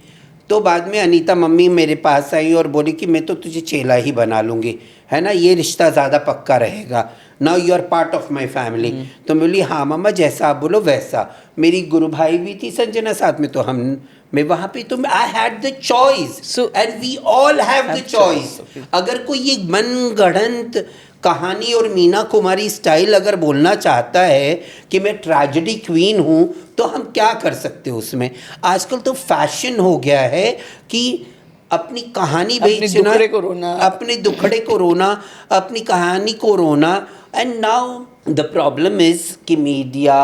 तो बाद में अनीता मम्मी मेरे पास आई और बोली कि मैं तो तुझे चेला ही बना लूँगी, है ना, ये रिश्ता ज़्यादा पक्का रहेगा, now you are part of my family. तो मैं बोली हाँ मम्मा, जैसा आप बोलो वैसा। मेरी गुरु भाई भी थी संजना साथ में, तो मैं वहाँ पे, तो I had the choice and we all have the choice. अगर कोई ये मनगढ़ंत कहानी और मीना कुमारी स्टाइल अगर बोलना चाहता है कि मैं ट्रेजेडी क्वीन हूँ, तो हम क्या कर सकते हैं उसमें। आजकल तो फैशन हो गया है कि अपनी कहानी बेचना, अपने दुखड़े को रोना, अपनी कहानी को रोना। And now the problem is कि media,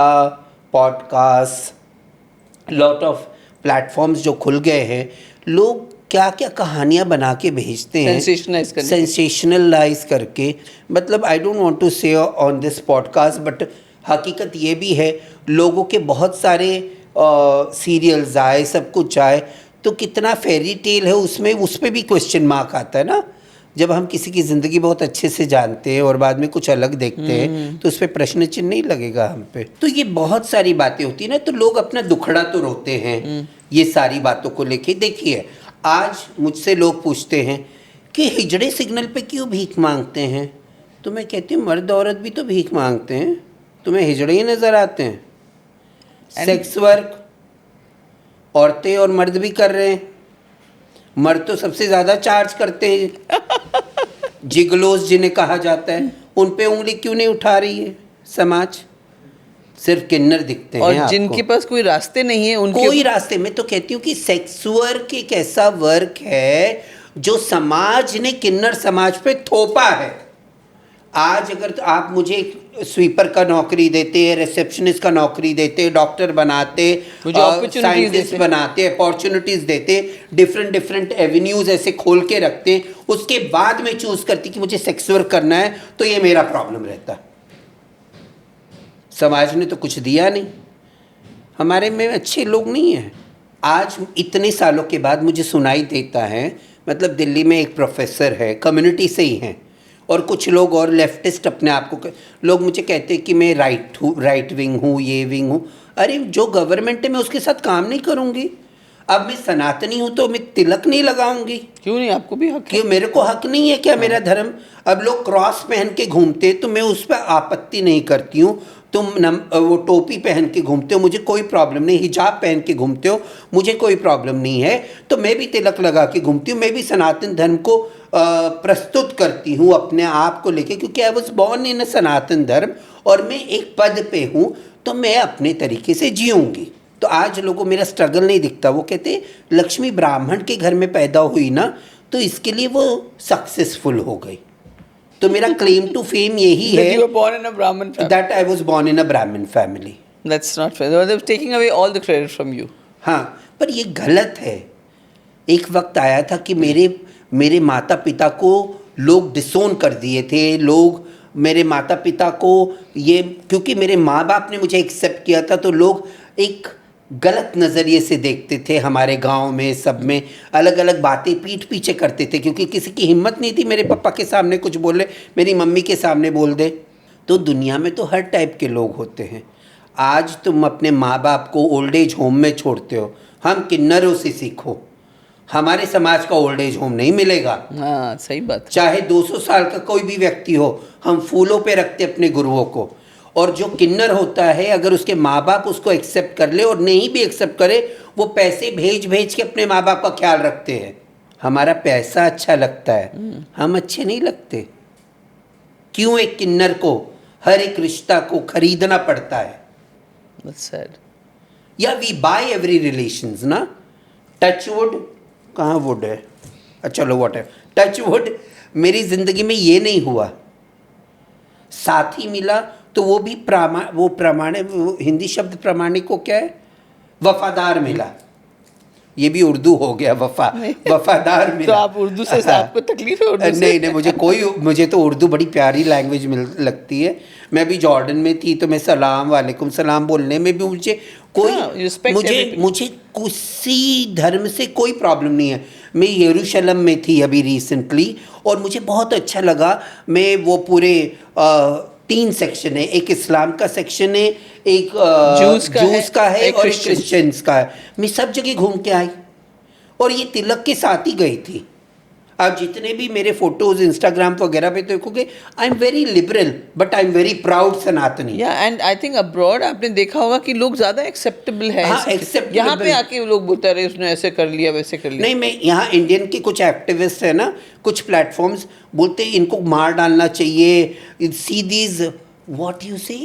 podcast, lot of platforms जो खुल गए हैं, लोग क्या क्या कहानियाँ बना के भेजते हैं, सेंसेशनलाइज करके। मतलब आई डोंट वांट टू से ऑन दिस पॉडकास्ट, बट हकीकत ये भी है, लोगों के बहुत सारे सीरियल्स आए, सब कुछ आए, तो कितना फेरी टेल है उसमें, उस पर भी क्वेश्चन मार्क आता है ना। जब हम किसी की ज़िंदगी बहुत अच्छे से जानते हैं और बाद में कुछ अलग देखते हैं, तो उस पर प्रश्न चिन्ह नहीं लगेगा हम पे। तो ये बहुत सारी बातें होती है ना, तो लोग अपना दुखड़ा तो रोते हैं ये सारी बातों को लेके। देखिए, आज मुझसे लोग पूछते हैं कि हिजड़े सिग्नल पे क्यों भीख मांगते हैं, तो मैं कहती हूँ मर्द औरत भी तो भीख मांगते हैं, तुम्हें हिजड़े ही नज़र आते हैं? सेक्स वर्क औरतें और मर्द भी कर रहे हैं। मर्द तो सबसे ज़्यादा चार्ज करते हैं, जिगलोस जिन्हें कहा जाता है, उन पे उंगली क्यों नहीं उठा रही है समाज? सिर्फ किन्नर दिखते हैं और आपको। जिनके पास कोई रास्ते नहीं है उनके कोई रास्ते। मैं तो कहती हूँ कि सेक्स वर्क एक ऐसा वर्क है जो समाज ने किन्नर समाज पे थोपा है। आज अगर तो आप मुझे स्वीपर का नौकरी देते, रिसेप्शनिस्ट का नौकरी देते, डॉक्टर बनाते, साइंटिस्ट बनाते, अपॉर्चुनिटीज देते, डिफरेंट एवेन्यूज ऐसे खोल के रखते, उसके बाद में चूज करती कि मुझे सेक्स वर्क करना है, तो ये मेरा प्रॉब्लम रहता। समाज ने तो कुछ दिया नहीं, हमारे में अच्छे लोग नहीं हैं। आज इतने सालों के बाद मुझे सुनाई देता है, मतलब दिल्ली में एक प्रोफेसर है, कम्युनिटी से ही हैं, और कुछ लोग और लेफ्टिस्ट अपने आप को, लोग मुझे कहते हैं कि मैं राइट विंग हूँ, ये विंग हूँ। अरे जो गवर्नमेंट है मैं उसके साथ काम नहीं करूँगी। अब मैं सनातनी हूँ तो मैं तिलक नहीं लगाऊंगी। क्यों नहीं? आपको भी हक है। क्यों मेरे को हक नहीं है क्या? मेरा धर्म। अब लोग क्रॉस पहन के घूमते तो मैं उस पर आपत्ति नहीं करती हूँ। तुम वो टोपी पहन के घूमते हो, मुझे कोई प्रॉब्लम नहीं। हिजाब पहन के घूमते हो, मुझे कोई प्रॉब्लम नहीं है। तो मैं भी तिलक लगा के घूमती हूँ, मैं भी सनातन धर्म को प्रस्तुत करती हूँ अपने आप को लेके, क्योंकि आई वॉज बॉर्न इन सनातन धर्म और मैं एक पद पे हूँ, तो मैं अपने तरीके से जीऊँगी। तो आज लोगों को मेरा स्ट्रगल नहीं दिखता। वो कहते लक्ष्मी ब्राह्मण के घर में पैदा हुई ना, तो इसके लिए वो सक्सेसफुल हो गई। तो मेरा क्लेम टू फेम यही है that I was born in a Brahmin family. That's not fair, they are taking away all the credit from you. हाँ, पर ये गलत है। एक वक्त आया था कि मेरे माता पिता को लोग डिसोन कर दिए थे। लोग मेरे माता पिता को ये, क्योंकि मेरे माँ बाप ने मुझे एक्सेप्ट किया था, तो लोग एक गलत नज़रिए से देखते थे। हमारे गांव में सब में अलग अलग बातें पीठ पीछे करते थे, क्योंकि किसी की हिम्मत नहीं थी मेरे पापा के सामने कुछ बोले, मेरी मम्मी के सामने बोल दे। तो दुनिया में तो हर टाइप के लोग होते हैं। आज तुम अपने माँ बाप को ओल्ड एज होम में छोड़ते हो, हम किन्नरों से सीखो। हमारे समाज का ओल्ड एज होम नहीं मिलेगा। हाँ, सही बात। चाहे 200 साल का कोई भी व्यक्ति हो, हम फूलों पे रखते अपने गुरुओं को। और जो किन्नर होता है, अगर उसके माँ बाप उसको एक्सेप्ट कर ले, और नहीं भी एक्सेप्ट करे, वो पैसे भेज के अपने माँ बाप का ख्याल रखते हैं। हमारा पैसा अच्छा लगता है, हम अच्छे नहीं लगते। क्यों एक किन्नर को हर एक रिश्ता को खरीदना पड़ता है? That's sad. या वी बाय एवरी रिलेशंस ना। टच वुड, कहाँ वुड है? चलो व्हाट है, टच वुड, मेरी जिंदगी में ये नहीं हुआ। साथी मिला तो वो भी वो हिंदी शब्द प्रामाणिक को क्या है? वफादार मिला। ये भी उर्दू हो गया, वफादार मिला। तो आप उर्दू से आपको तकलीफ है? उर्दू से? नहीं, मुझे तो उर्दू बड़ी प्यारी लैंग्वेज लगती है। मैं भी जॉर्डन में थी तो मैं सलाम वालेकुम सलाम बोलने में भी मुझे किसी धर्म से कोई प्रॉब्लम नहीं है। मैं यरूशलेम में थी अभी रिसेंटली, और मुझे बहुत अच्छा लगा। मैं वो पूरे 3 सेक्शन है, एक इस्लाम का सेक्शन है, एक जूस का है और एक क्रिश्चियंस का है। मैं सब जगह घूम के आई, और ये तिलक के साथ ही गई थी। आप जितने भी मेरे फोटोज इंस्टाग्राम वगैरह पे देखोगे, आई am very liberal but I am very proud सनातनी। या एंड आई थिंक अब्रॉड आपने देखा होगा कि लोग ज़्यादा एक्सेप्टेबल है। हाँ, acceptable। यहाँ पे आके लोग बोलते रहे उसने ऐसे कर लिया वैसे कर लिया। नहीं, मैं यहाँ इंडियन के कुछ एक्टिविस्ट है ना, कुछ प्लेटफॉर्म्स बोलते हैं इनको मार डालना चाहिए, सी दीज व्हाट यू से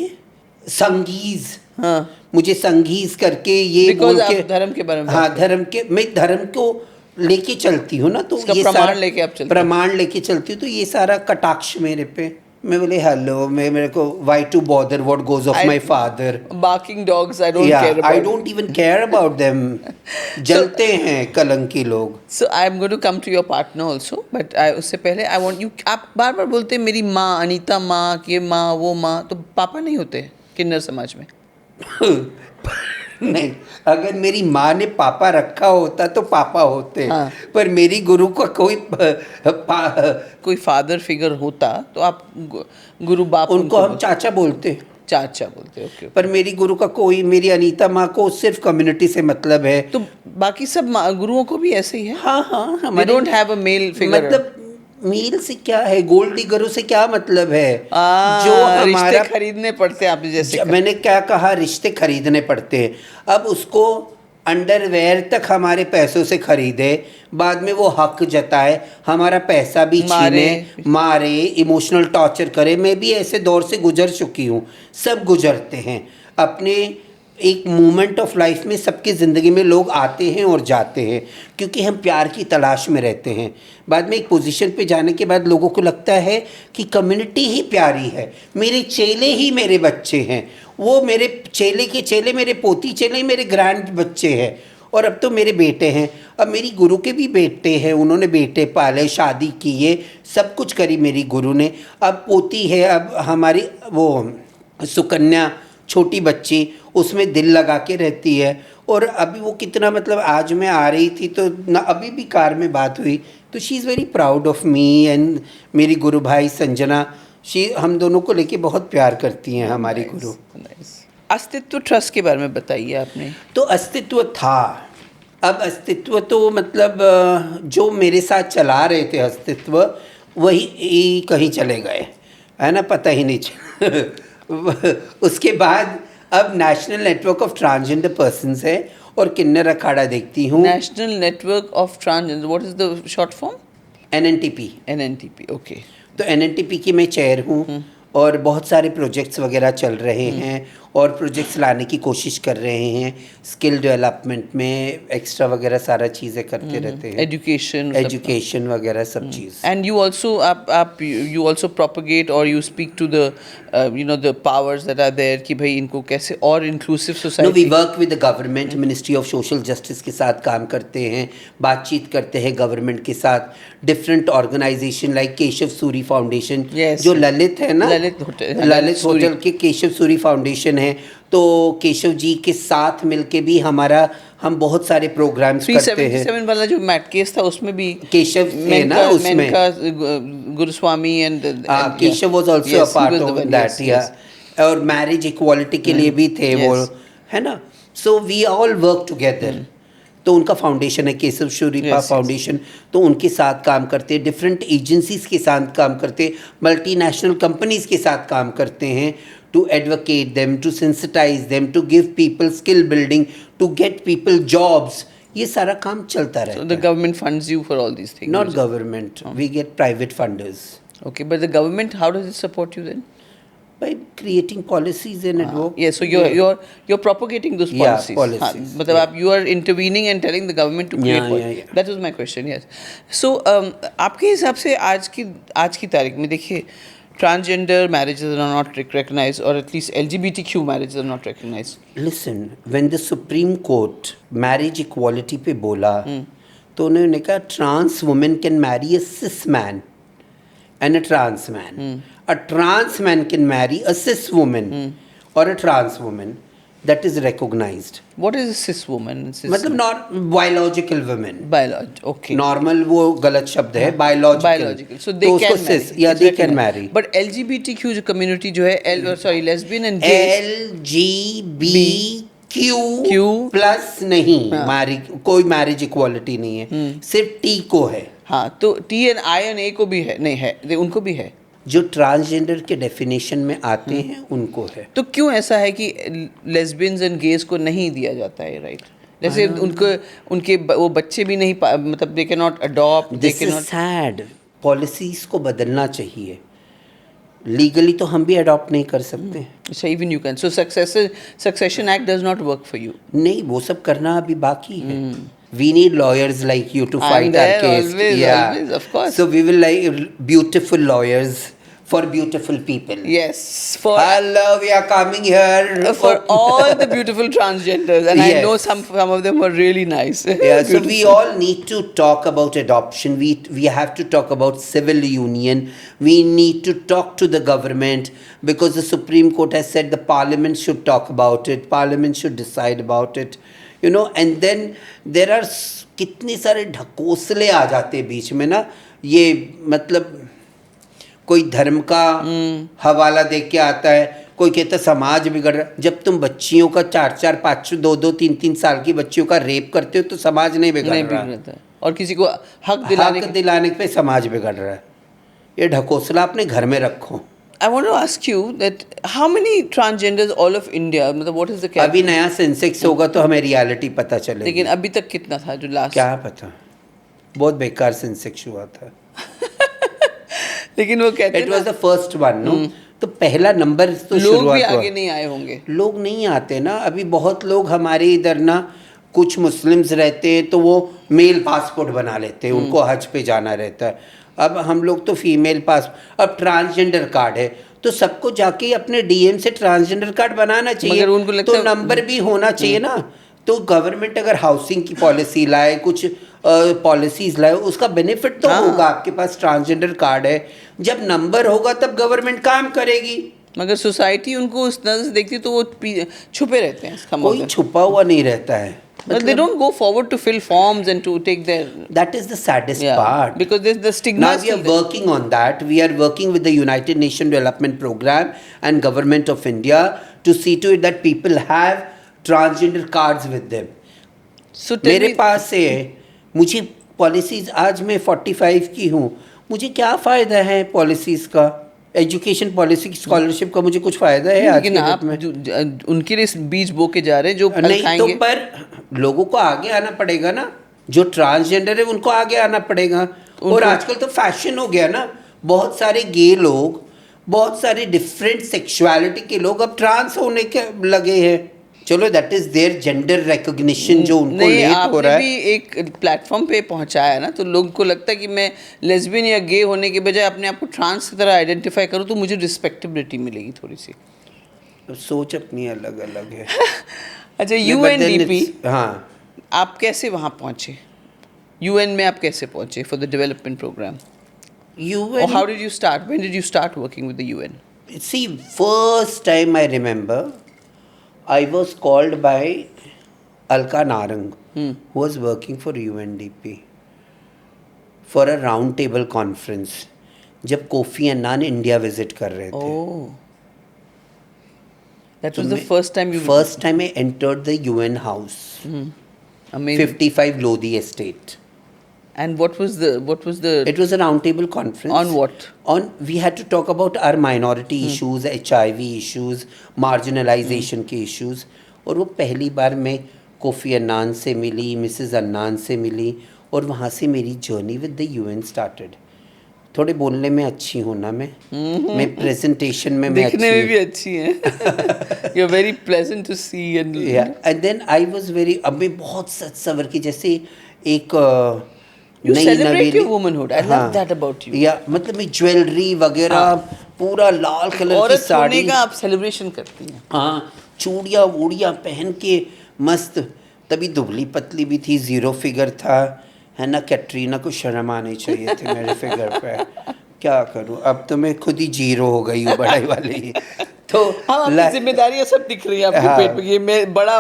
संगीज। हाँ, मुझे संगीज करके ये Because बोल आप के, धर्म के बारे में हाँ बात धर्म के, मैं धर्म को लेके चलती हूँ ना, तो इसका ये प्रमाण सारा लेके आप चलते हो। प्रमाण लेके चलती हूँ, तो ये सारा कटाक्ष मेरे पे। मैं बोले हेलो, मैं मेरे को why to bother what goes of my father. Barking dogs I don't yeah care I about. Don't even care about them. जलते हैं कलंकी लोग। So I am going to come to your partner also, but उससे पहले I want you, आप बार बार बोलते हैं मेरी माँ, अनीता माँ, ये माँ वो माँ, तो पापा नहीं होते किन्नर समाज में? नहीं, अगर मेरी माँ ने पापा रखा होता तो पापा होते। हाँ। पर मेरी गुरु का कोई कोई फादर फिगर होता तो आप गुरु बाप उनको हम चाचा बोलते, चाचा बोलते। ओके। पर मेरी गुरु का कोई, मेरी अनीता माँ को सिर्फ कम्युनिटी से मतलब है। तो बाकी सब गुरुओं को भी ऐसे ही है? हाँ हाँ, They हमारे don't have a male figure. मतलब मेल से क्या है, गोल्ड डिगरों से क्या मतलब है? जो जो हमारा रिश्ते खरीदने पड़ते हैं आपने जैसे मैंने क्या कहा, रिश्ते खरीदने पड़ते हैं। अब उसको अंडरवेयर तक हमारे पैसों से खरीदे, बाद में वो हक जताए, हमारा पैसा भी छीने, मारे, इमोशनल टॉर्चर करे। मैं भी ऐसे दौर से गुजर चुकी हूँ, सब गुजरते हैं। अपने एक मोमेंट ऑफ लाइफ में सबकी ज़िंदगी में लोग आते हैं और जाते हैं, क्योंकि हम प्यार की तलाश में रहते हैं। बाद में एक पोजीशन पे जाने के बाद लोगों को लगता है कि कम्युनिटी ही प्यारी है, मेरे चेले ही मेरे बच्चे हैं, वो मेरे चेले के चेले, मेरे पोती चेले मेरे ग्रैंड बच्चे हैं, और अब तो मेरे बेटे हैं। अब मेरी गुरु के भी बेटे हैं, उन्होंने बेटे पाले, शादी की, ये सब कुछ करी मेरी गुरु ने। अब पोती है, अब हमारी वो सुकन्या छोटी बच्ची, उसमें दिल लगा के रहती है। और अभी वो कितना, मतलब आज मैं आ रही थी तो ना, अभी भी कार में बात हुई, तो she is very proud of me. And मेरी गुरु भाई संजना, हम दोनों को लेके बहुत प्यार करती हैं हमारी गुरु। अस्तित्व ट्रस्ट के बारे में बताइए आपने। तो अस्तित्व था, अब अस्तित्व तो मतलब जो मेरे साथ चला रहे थे अस्तित्व, वही कहीं चले गए, है ना, पता ही नहीं चला। उसके बाद अब national network of transgender persons है, और किन्नर अखाड़ा देखती हूँ। National network of transgender, what is the short form? NNTP। NNTP, okay. तो NNTP की मैं चेयर हूँ, और बहुत सारे प्रोजेक्ट्स वगैरह चल रहे हैं, और प्रोजेक्ट्स लाने की कोशिश कर रहे हैं। स्किल डेवलपमेंट में एक्स्ट्रा वगैरह सारा चीज़ें करते रहते हैं, एजुकेशन वगैरह सब चीज़। एंड यू ऑल्सो आप यू ऑल्सो प्रोपगेट और you speak to the you know the powers that are there कि भाई इनको कैसे और inclusive society. We work with the government, ministry of social justice के साथ काम करते हैं, बातचीत करते हैं गवर्नमेंट के साथ। Different organisation like Keshav Suri Foundation, जो ललित है ना, ललित होटल के केशव सूरी फाउंडेशन है, तो केशव जी के साथ मिलके भी हम बहुत सारे प्रोग्राम्स करते हैं। 377 वाला जो मैट केस था उसमें भी केशव है ना, उसमें Guruswamy and Keshav was also a part of that, या और मैरिज इक्वालिटी के लिए भी थे वो, है ना। So we all work together. तो उनका फाउंडेशन है केशव सूरी फाउंडेशन, तो उनके साथ काम करते हैं, डिफरेंट एजेंसीज के साथ काम करते हैं, मल्टीनेशनल कंपनीज के साथ काम करते हैं, to advocate them, to sensitize them, to give people skill building, to get people jobs. ये सारा काम चलता रहता है। So the government funds you for all these things? Not government, we get private funders. Okay, but the government, how does it support you then? By creating policies and advocacy. Yeah, so you're propagating those policies. Yeah, policies. मतलब आप you are intervening and telling the government to create policies. Yeah. That was my question. Yes. So आपके हिसाब से आज की तारीख में देखिए, transgender marriages are not recognized, or at least LGBTQ marriages are not recognized. Listen, when the Supreme Court marriage equality पे बोला, तो उन्होंने कहा trans woman can marry a cis man and a trans man. A trans man can marry a cis woman or a trans woman. That is recognized. What is a cis woman? मतलब not biological women. Biological, okay. Normal वो गलत शब्द है, biological. So they can marry. cis, yeah, they can marry. But LGBTQ जो community जो है, lesbian and gay. LGBTQ plus नहीं, कोई marriage equality नहीं है, सिर्फ T को है। हाँ, तो TNINA को भी है, नहीं है, उनको भी है। जो ट्रांसजेंडर के डेफिनेशन में आते हैं उनको है। तो क्यों ऐसा है कि लेस्बियंस एंड गेज को नहीं दिया जाता है राइट? जैसे उनके वो बच्चे भी नहीं मतलब they can not adopt, they this can is not. Sad. Policies को बदलना चाहिए। लीगली तो हम भी अडॉप्ट नहीं कर सकते। अच्छा, even you can, so succession act does not work for you? नहीं, वो सब करना अभी बाकी है। We need lawyers like you to I'm fight our there case. always, Yeah. always, of course. So we will like beautiful lawyers for beautiful people. Yes, for Hello, we are coming here. for all the beautiful transgenders, and I know Yes. some of them are really nice. Yeah, so we all need to talk about adoption. We have to talk about civil union. We need to talk to the government because the Supreme Court has said the Parliament should talk about it. Parliament should decide about it. You know, and then there are कितने सारे ढकोसले आ जाते हैं बीच में ना। ये मतलब कोई धर्म का हवाला दे के आता है, कोई कहता है समाज बिगड़ रहा है। जब तुम बच्चियों का 4-4, 5, 2-2, 3-3 साल की बच्चियों का रेप करते हो तो समाज नहीं बिगड़ रहा है, और किसी को हक दिलाने पे समाज बिगड़ रहा है। ये ढकोसला अपने घर में रखो। I want to ask you that how many transgenders all of India, मतलब what is the अभी नया सेंसेक्स होगा तो हमें रियलिटी पता चलेगी। लेकिन अभी तक कितना था जो लास्ट? क्या पता, बहुत बेकार सेंसेक्स हुआ था। लेकिन वो कहते it was the first one no, तो पहला नंबर तो लोग भी आगे नहीं आए होंगे। लोग नहीं आते ना अभी। बहुत लोग हमारे इधर ना, कुछ मुस्लिम्स रहते हैं तो वो मेल पासपोर्ट बना लेते हैं, उनको हज पे जाना रहता है। अब हम लोग तो फीमेल पास, अब ट्रांसजेंडर कार्ड है तो सबको जाके अपने डीएम से ट्रांसजेंडर कार्ड बनाना चाहिए। मगर उनको लगता तो नंबर भी होना चाहिए ना। तो गवर्नमेंट अगर हाउसिंग की पॉलिसी लाए, कुछ पॉलिसीज लाए, उसका बेनिफिट तो होगा। आपके पास ट्रांसजेंडर कार्ड है, जब नंबर होगा तब गवर्नमेंट काम करेगी। मगर सोसाइटी उनको उस नजर से देखती है तो वो छुपे रहते हैं। कोई छुपा हुआ नहीं रहता है। But they don't go forward to fill forms and to take their. That is the saddest part. Because there's the stigma. Now we are working on that. We are working with the United Nations Development Program and Government of India to see to it that people have transgender cards with them. So मेरे पास से है, मुझे policies, आज मैं 45 की हूँ, मुझे क्या फ़ायदा है पॉलिसीज़ का? एजुकेशन पॉलिसी की स्कॉलरशिप का मुझे कुछ फ़ायदा है आज के डेट में? उनके लिए बीज बो के जा रहे हैं जो नहीं खाएंगे। तो पर लोगों को आगे आना पड़ेगा ना। जो ट्रांसजेंडर है उनको आगे आना पड़ेगा। और आजकल तो फैशन हो गया ना, बहुत सारे गे लोग, बहुत सारे डिफरेंट सेक्सुअलिटी के लोग अब ट्रांस होने के लगे हैं। चलो that is their gender recognition जो उनको लेट हो रहा है। भी एक प्लेटफॉर्म पे पहुंचाया ना, तो लोगों को लगता है कि मैं लेस्बियन या गे होने के बजाय अपने आप को ट्रांस की तरह आइडेंटिफाई करूं तो मुझे रिस्पेक्टेबिलिटी मिलेगी थोड़ी सी। सोच अपनी अलग अलग है। अच्छा, यूएनडीपी, हाँ, आप कैसे वहाँ पहुँचे? यूएन में आप कैसे पहुँचे for the development programme? UN, how did you start, when did you start working with the UN? See, first time I remember, I was called by Alka Narang, who was working for UNDP, for a round table conference, जब Kofi Annan India visit कर रहे थे। Oh, that was the first time you. First time I entered the UN house, Amazing. 55 Lodi Estate. And what was the? It was a round table conference. On what? On, we had to talk about our minority issues, HIV issues, marginalization के issues. और वो पहली बार मैं Kofi Annan से मिली, Mrs Annan से मिली, और वहाँ से मेरी journey with the UN started. थोड़े बोलने में अच्छी हूँ ना मैं प्रेजेंटेशन में मैं दिखने में भी अच्छी हैं। You're very pleasant to see and. Yeah, and then I was very, अब मैं बहुत सच सवर की, जैसे एक You celebrate your womanhood. I love that about you. या मतलब मैं ज्वेलरी वगैरह पूरा लाल कलर की साड़ी, का आप सेलिब्रेशन करती हैं। हाँ, चूड़ियाँ वूड़ियाँ पहन के मस्त। तभी दुबली पतली भी थी, जीरो फिगर था, है ना। कैटरीना को शर्म आनी चाहिए थी मेरे फिगर पे। क्या करूँ, अब तो मैं खुद ही जीरो हो गई हूँ बड़ाई वाली। तो आपकी जिम्मेदारियाँ सब दिख रही है आपके पेट में। ये मैं बड़ा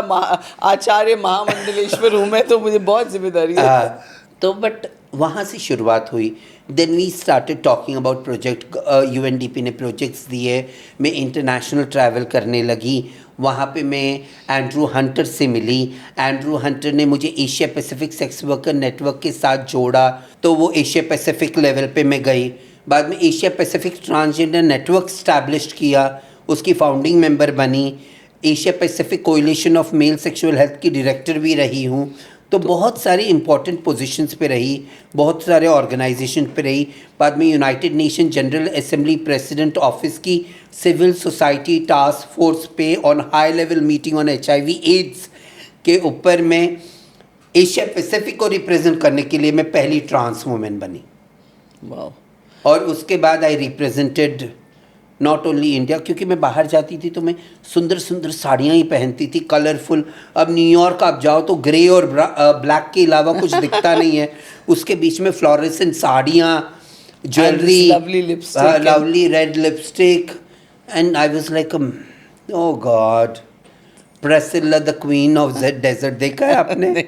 आचार्य महामंडलेश्वर हूँ मैं, तो मुझे बहुत जिम्मेदारी है। तो बट वहाँ से शुरुआत हुई। Then we started talking about project, UNDP ने प्रोजेक्ट्स दिए, मैं इंटरनेशनल ट्रैवल करने लगी। वहाँ पे मैं एंड्रू हंटर से मिली। एंड्रू हंटर ने मुझे Asia Pacific sex worker network के साथ जोड़ा, तो वो एशिया पैसिफिक लेवल पे मैं गई। बाद में Asia Pacific transgender network establish किया, उसकी फाउंडिंग मेंबर बनी। Asia Pacific coalition of male sexual health की डायरेक्टर भी रही हूँ। तो बहुत सारी इंपॉर्टेंट पोजीशंस पे रही, बहुत सारे ऑर्गेनाइजेशन पे रही। बाद में United Nation General Assembly president office की सिविल सोसाइटी टास्क फोर्स पे on high level meeting on HIV AIDS के ऊपर में एशिया पैसिफिक को रिप्रेजेंट करने के लिए मैं पहली ट्रांस वुमेन बनी। वाह। और उसके बाद I represented not only India, क्योंकि मैं बाहर जाती थी तो मैं सुंदर सुंदर साड़ियाँ ही पहनती थी, कलरफुल। अब न्यूयॉर्क आप जाओ तो ग्रे और ब्लैक के अलावा कुछ दिखता नहीं है, उसके बीच में फ्लोरेसेंट साड़ियाँ, jewellery, lovely red lipstick, and I was like oh God, Priscilla the queen of the desert. देखा है आपने?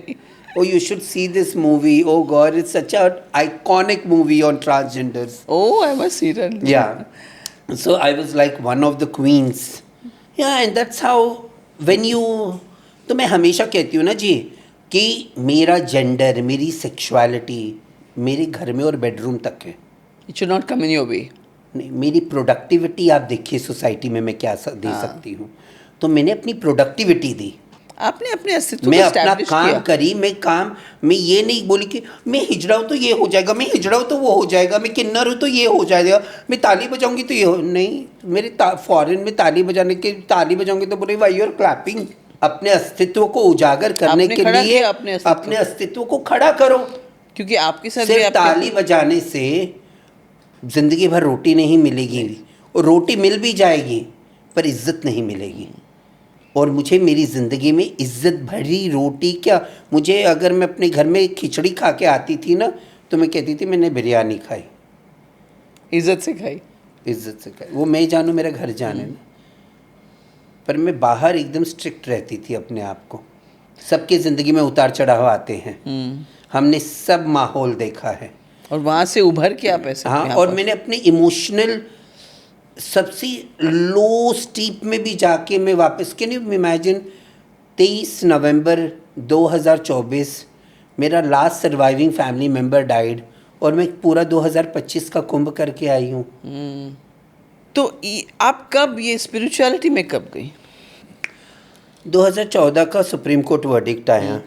Oh, you should see this movie. Oh God, it's such an iconic movie on transgenders. Oh, I must see that. Yeah. So I was like one of the queens. Yeah, and that's how when you, तो मैं हमेशा कहती हूँ ना जी कि मेरा gender, मेरी sexuality मेरे घर में और बेडरूम तक है। It should not come in your way. नहीं, मेरी प्रोडक्टिविटी आप देखिए सोसाइटी में मैं क्या दे सकती हूँ। तो मैंने अपनी प्रोडक्टिविटी दी, आपने अपने अस्तित्व मैं को अपना establish काम किया। करी। मैं ये नहीं बोली कि मैं हिजड़ा हूँ तो ये हो जाएगा, मैं हिजड़ा हूँ तो वो हो जाएगा, मैं किन्नर हूँ तो ये हो जाएगा, मैं ताली बजाऊंगी तो ये हो नहीं। मेरे फॉरेन में ताली बजाऊंगी तो बोले वाई यूर क्लैपिंग। अपने अस्तित्व को उजागर करने के लिए अपने अस्तित्व को खड़ा करो, क्योंकि आपके साथ सिर्फ ताली बजाने से जिंदगी भर रोटी नहीं मिलेगी, और रोटी मिल भी जाएगी पर इज्जत नहीं मिलेगी। और मुझे मेरी ज़िंदगी में इज्जत भरी रोटी क्या, मुझे अगर मैं अपने घर में खिचड़ी खा के आती थी ना तो मैं कहती थी मैंने बिरयानी खाई, इज्जत से खाई। वो मैं जानूँ, मेरा घर जाने ना। पर मैं बाहर एकदम स्ट्रिक्ट रहती थी अपने आप को। सबके ज़िंदगी में उतार चढ़ाव आते हैं, हमने सब माहौल देखा है, और वहाँ से उभर के आप ऐसे। हाँ, और मैंने अपने इमोशनल सबसे लो स्टीप में भी जाके मैं वापस, कैन यू इमेजिन, 23 नवंबर 2024 मेरा last surviving family member died, और मैं पूरा 2025 का कुंभ करके आई हूँ। तो आप कब ये स्पिरिचुअलिटी में कब गई? 2014 का सुप्रीम कोर्ट वर्डिक्ट आया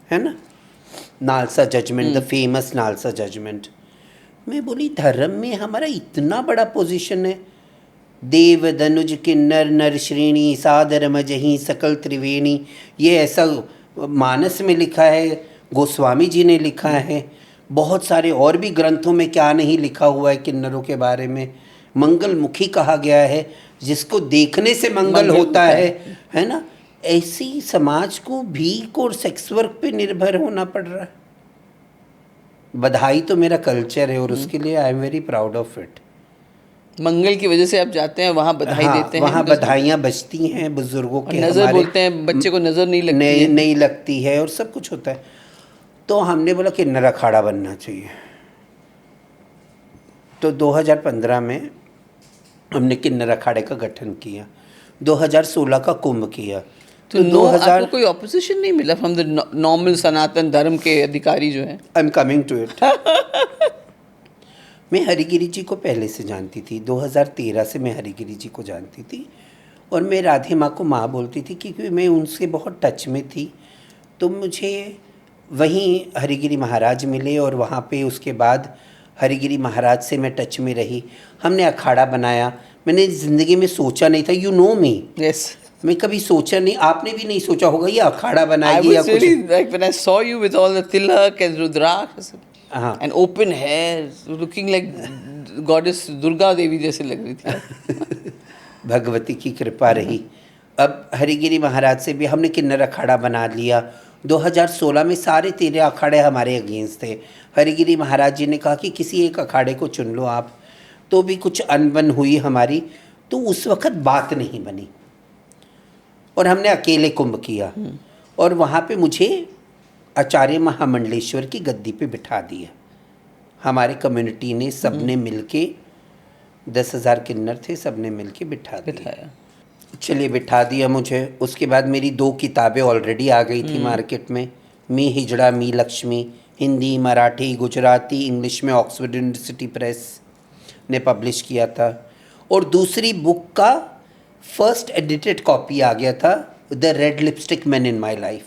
है ना, NALSA judgement, the famous NALSA judgement. मैं बोली धर्म में हमारा इतना बड़ा पोजीशन है, देव धनुज किन्नर नर श्रेणी सादर मजही सकल त्रिवेणी, ये ऐसा मानस में लिखा है, गोस्वामी जी ने लिखा है, बहुत सारे और भी ग्रंथों में क्या नहीं लिखा हुआ है किन्नरों के बारे में। मंगल मुखी कहा गया है, जिसको देखने से मंगल होता है ना। ऐसी समाज को भीख और सेक्स वर्क पे निर्भर होना पड़ रहा है। बधाई तो मेरा कल्चर है और उसके लिए I am very proud of it. मंगल की वजह से आप जाते हैं वहाँ बधाई देते हैं, वहाँ बधाइयाँ बजती हैं बुजुर्गों के, नज़र बोलते हैं, बच्चे को नज़र नहीं लगती है, नहीं लगती है, और सब कुछ होता है। तो हमने बोला कि किन्नर अखाड़ा बनना चाहिए। तो 2015 में हमने किन्नर अखाड़े का गठन किया, 2016 का कुंभ किया। तो 2000 आपको कोई ऑपोजिशन नहीं मिला फ्रॉम द नॉर्मल सनातन धर्म के अधिकारी जो हैं? I am coming to it. मैं हरिगिरी जी को पहले से जानती थी, 2013 से मैं हरिगिरी जी को जानती थी, और मैं राधे माँ को माँ बोलती थी क्योंकि मैं उनसे बहुत टच में थी। तो मुझे वहीं हरिगिरी महाराज मिले, और वहाँ पे उसके बाद हरिगिरी महाराज से मैं टच में रही। हमने अखाड़ा बनाया। मैंने ज़िंदगी में सोचा नहीं था, यू नो मी, यस, मैं कभी सोचा नहीं, आपने भी नहीं सोचा होगा ये अखाड़ा बनाएगी या कुछ। Like when I saw you with all the tilak and rudraksh and open hair, looking like goddess Durga Devi जैसे लग रही थी। भगवती की कृपा रही। अब हरिगिरी महाराज से भी हमने किन्नर अखाड़ा बना लिया। 2016 में सारे 13 अखाड़े हमारे अगेंस्ट थे। हरिगिरी महाराज जी ने कहा कि किसी एक अखाड़े को चुन लो आप, तो भी कुछ अनबन हुई हमारी, तो उस वक़्त बात नहीं बनी और हमने अकेले कुंभ किया। और वहाँ पे मुझे आचार्य महामंडलेश्वर की गद्दी पे बिठा दिया हमारे कम्युनिटी ने सबने मिलके 10,000 किन्नर थे, सबने मिलके बिठा दिया। बिठाया। चलिए बिठा दिया मुझे। उसके बाद मेरी 2 किताबें ऑलरेडी आ गई थी मार्केट में। मी हिजड़ा मी लक्ष्मी, हिंदी मराठी गुजराती इंग्लिश में ऑक्सफोर्ड यूनिवर्सिटी प्रेस ने पब्लिश किया था। और दूसरी बुक का फर्स्ट एडिटेड कॉपी आ गया था, the red lipstick man in my life.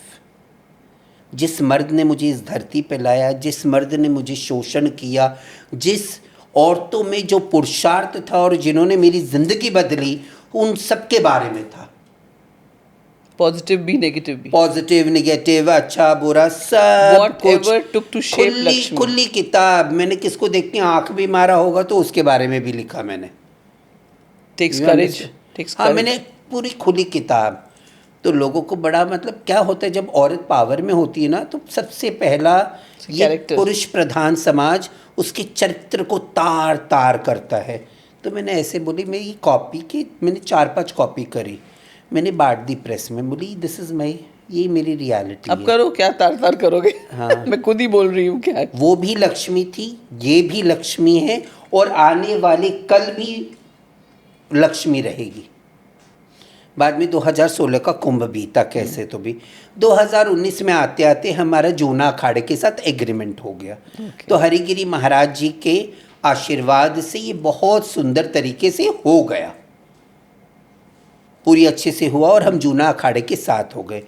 जिस मर्द ने मुझे इस धरती पे लाया, जिस मर्द ने मुझे शोषण किया, जिस औरतों में जो पुरुषार्थ था और जिन्होंने मेरी ज़िंदगी बदली, उन सब के बारे में था। पॉजिटिव भी नेगेटिव भी। पॉजिटिव नेगेटिव अच्छा बुरा सब Whatever took to shape खुली लक्ष्मी। खुली किताब। मैंने किसको देख के आँख भी मारा होगा तो उसके बारे में भी लिखा मैंने। Takes You courage. understand? Takes हाँ, मैंने पूरी खुली किताब। तो लोगों को बड़ा मतलब क्या होता है जब औरत पावर में होती है ना, तो सबसे पहला ये Character। पुरुष प्रधान समाज उसके चरित्र को तार तार करता है। तो मैंने ऐसे बोली, मैं ये कॉपी की मैंने 4-5 कॉपी करी, मैंने बांट दी प्रेस में। बोली दिस इज़ माई, ये मेरी रियलिटी अब है। करो क्या तार तार करोगे। हाँ। मैं खुद ही बोल रही हूँ क्या। वो भी लक्ष्मी थी, ये भी लक्ष्मी है, और आने वाले कल भी लक्ष्मी रहेगी। बाद में 2016 का कुंभ बीता कैसे तो भी। 2019 में आते आते हमारा जूना अखाड़े के साथ एग्रीमेंट हो गया। तो हरिगिरी महाराज जी के आशीर्वाद से ये बहुत सुंदर तरीके से हो गया, पूरी अच्छे से हुआ और हम जूना अखाड़े के साथ हो गए।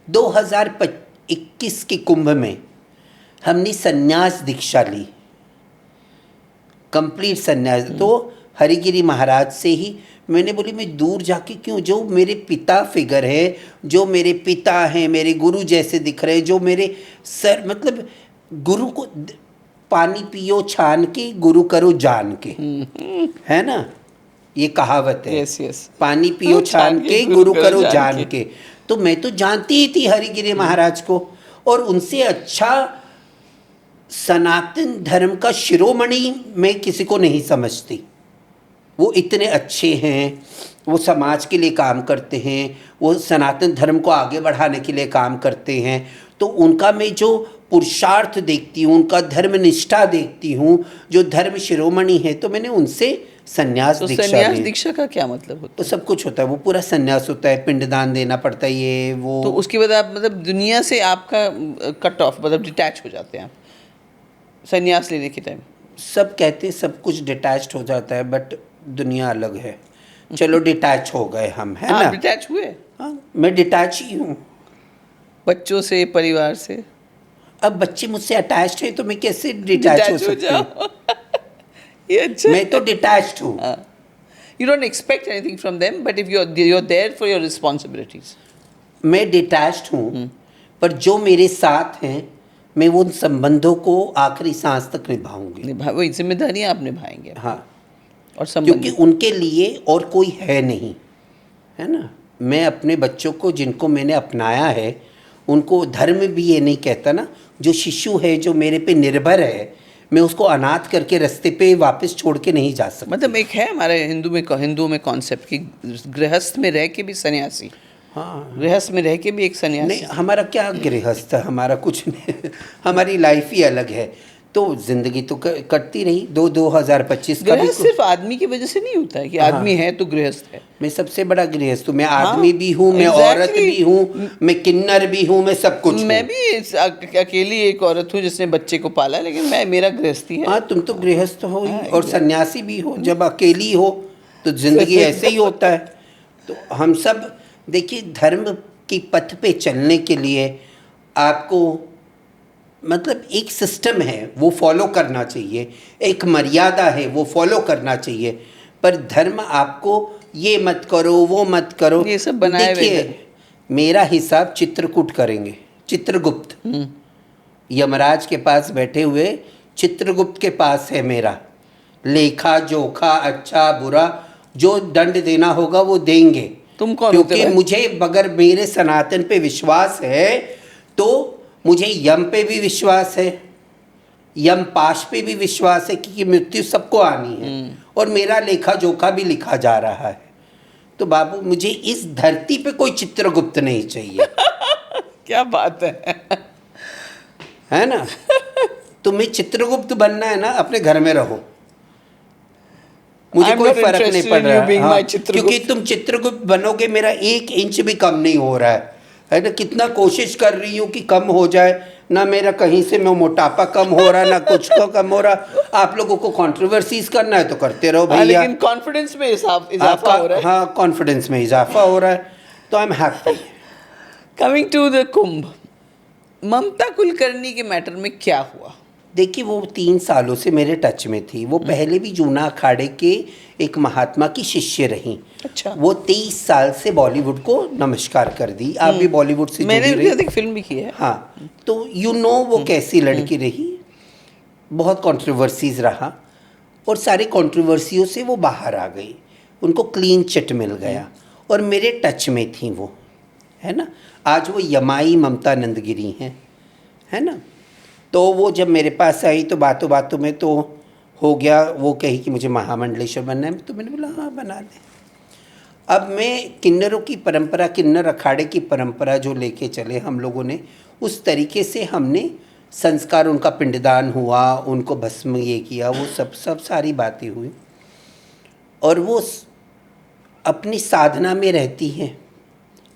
2021 के कुंभ में हमने संन्यास दीक्षा ली, कंप्लीट संन्यास। तो हरिगिरी महाराज से ही मैंने बोली मैं दूर जाके क्यों, जो मेरे पिता फिगर है, जो मेरे पिता हैं, मेरे गुरु जैसे दिख रहे हैं, जो मेरे सर मतलब गुरु को पानी पियो छान के गुरु करो जान के, है ना, ये कहावत है। Yes yes. पानी पियो छान के गुरु करो जान के। तो मैं तो जानती ही थी हरिगिरी महाराज को, और उनसे अच्छा सनातन धर्म का शिरोमणि मैं किसी को नहीं समझती। वो इतने अच्छे हैं, वो समाज के लिए काम करते हैं, वो सनातन धर्म को आगे बढ़ाने के लिए काम करते हैं। तो उनका मैं जो पुरुषार्थ देखती हूँ, उनका धर्म निष्ठा देखती हूँ, जो धर्म शिरोमणि है, तो मैंने उनसे संन्यास तो दीक्षा संन्यास ली। दीक्षा का क्या मतलब होता तो सब कुछ होता है, वो पूरा संन्यास होता है, पिंडदान देना पड़ता है, ये वो। है? तो उसके बाद आप मतलब दुनिया से आपका कट ऑफ मतलब डिटैच हो जाते हैं आप संन्यास लेने के टाइम। सब कहते हैं सब कुछ डिटैच्ड हो जाता है, बट दुनिया अलग है। चलो डिटैच हो गए हम, है ना। डिटैच हुए हाँ, मैं डिटैच ही हूँ। बच्चों से, परिवार से। अब बच्चे मुझसे अटैच्ड हैं तो मैं कैसे डिटैच हो सकती हूँ। जाओ। ये अच्छा। मैं तो डिटैच्ड हूँ। You don't expect anything from them, but if you're there for your responsibilities. मैं डिटैच्ड हूँ, पर जो मेरे साथ हैं मैं उन संबंधों को आखिरी सांस तक निभाऊंगी। वही जिम्मेदारी आप निभाएंगे। हाँ, और संबंध। क्योंकि उनके लिए और कोई है नहीं, है ना। मैं अपने बच्चों को जिनको मैंने अपनाया है, उनको धर्म भी ये नहीं कहता ना, जो शिशु है जो मेरे पे निर्भर है, मैं उसको अनाथ करके रास्ते पे वापस छोड़ के नहीं जा सकता। मतलब एक है हमारे हिंदुओं में कॉन्सेप्ट कि गृहस्थ में रह के भी सन्यासी। हाँ, गृहस्थ में रह के भी एक सन्यासी। नहीं हमारा क्या गृहस्थ, हमारा कुछ नहीं, हमारी लाइफ ही अलग है। तो जिंदगी तो कटती रही। 2025 का भी गृहस्थ सिर्फ आदमी की वजह से नहीं होता है कि आदमी है तो गृहस्थ है। मैं सबसे बड़ा गृहस्थ हूँ। मैं आदमी भी हूँ, मैं औरत भी हूँ, मैं किन्नर भी हूँ, मैं सब कुछ मैं हूँ। भी अकेली एक औरत हूँ जिसने बच्चे को पाला, लेकिन मेरा गृहस्थी है। हाँ, तुम तो गृहस्थ हो ही, और सन्यासी भी हो। जब अकेली हो तो जिंदगी ऐसे ही होता है। तो हम सब देखिए, धर्म की पथ पे चलने के लिए आपको मतलब एक सिस्टम है वो फॉलो करना चाहिए, एक मर्यादा है वो फॉलो करना चाहिए। पर धर्म आपको ये मत करो, वो मत करो, ये सब बनाए हुए देखिए, हैं। मेरा हिसाब चित्रकूट करेंगे, चित्रगुप्त यमराज के पास बैठे हुए चित्रगुप्त के पास है मेरा लेखा जोखा, अच्छा बुरा, जो दंड देना होगा वो देंगे। तुम कौन होते क्योंकि भाई? मुझे अगर मेरे सनातन पे विश्वास है तो मुझे यम पे भी विश्वास है, यम पाश पे भी विश्वास है कि मृत्यु सबको आनी है, और मेरा लेखा जोखा भी लिखा जा रहा है। तो बाबू, मुझे इस धरती पे कोई चित्रगुप्त नहीं चाहिए। क्या बात है। है ना। तुम्हें चित्रगुप्त बनना है ना, अपने घर में रहो, मुझे I'm कोई not फर्क नहीं interested पड़ in you रहा। being हाँ, my चित्रगुप्त। क्योंकि तुम चित्रगुप्त बनोगे, मेरा 1 इंच भी कम नहीं हो रहा है ना। कितना कोशिश कर रही हूँ कि कम हो जाए ना, मेरा कहीं से मैं मोटापा कम हो रहा ना कुछ को कम हो रहा। आप लोगों को कंट्रोवर्सीज करना है तो करते रहो हाँ, भैया। लेकिन कॉन्फिडेंस में इजाफा हो रहा है। हाँ, कॉन्फिडेंस में इजाफा हो रहा है, तो I am happy. Coming to the Kumbh, Mamta Kulkarni के मैटर में क्या हुआ? देखिए, वो 3 सालों से मेरे टच में थी। वो पहले भी जूना अखाड़े के एक महात्मा की शिष्य रहीं। अच्छा। वो 23 साल से बॉलीवुड को नमस्कार कर दी। आप भी बॉलीवुड से मैंने जुड़ी उनके रही। साथ एक फिल्म भी की है। हाँ, तो वो कैसी लड़की रही। बहुत कंट्रोवर्सीज रहा और सारे कंट्रोवर्सियों से वो बाहर आ गई, उनको क्लीन चिट मिल गया और मेरे टच में थी वो, है ना। आज वो यमाई ममता नंदगिरी हैं, है ना। तो वो जब मेरे पास आई तो बातों बातों में तो हो गया, वो कही कि मुझे महामंडलेश्वर बनना है, तो मैंने बोला हाँ बना दे। अब मैं किन्नरों की परंपरा, किन्नर अखाड़े की परंपरा जो लेके चले हम लोगों ने, उस तरीके से हमने संस्कार, उनका पिंडदान हुआ, उनको भस्म ये किया, वो सब सारी बातें हुई और वो अपनी साधना में रहती हैं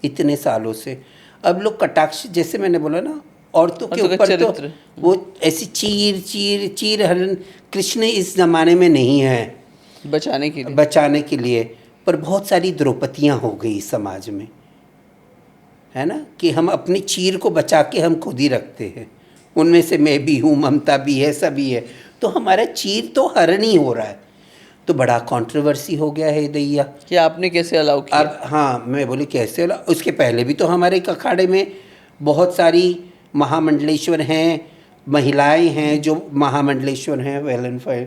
इतने सालों से। अब लोग कटाक्ष, जैसे मैंने बोला ना, औरतों के ऊपर तो वो ऐसी चीर हरण, कृष्ण इस जमाने में नहीं है बचाने के लिए, पर बहुत सारी द्रौपदियाँ हो गई समाज में, है ना, कि हम अपनी चीर को बचा के हम खुद ही रखते हैं। उनमें से मैं भी हूँ, ममता भी है, सभी है, तो हमारा चीर तो हरण ही हो रहा है। तो बड़ा कंट्रोवर्सी हो गया है दैया कि आपने कैसे अलाउ किया। अब हाँ, मैं बोली कैसे अलाउ। उसके पहले भी तो हमारे अखाड़े में बहुत सारी महामंडलेश्वर हैं, महिलाएं हैं जो महामंडलेश्वर हैं, वेल एंड फाइन।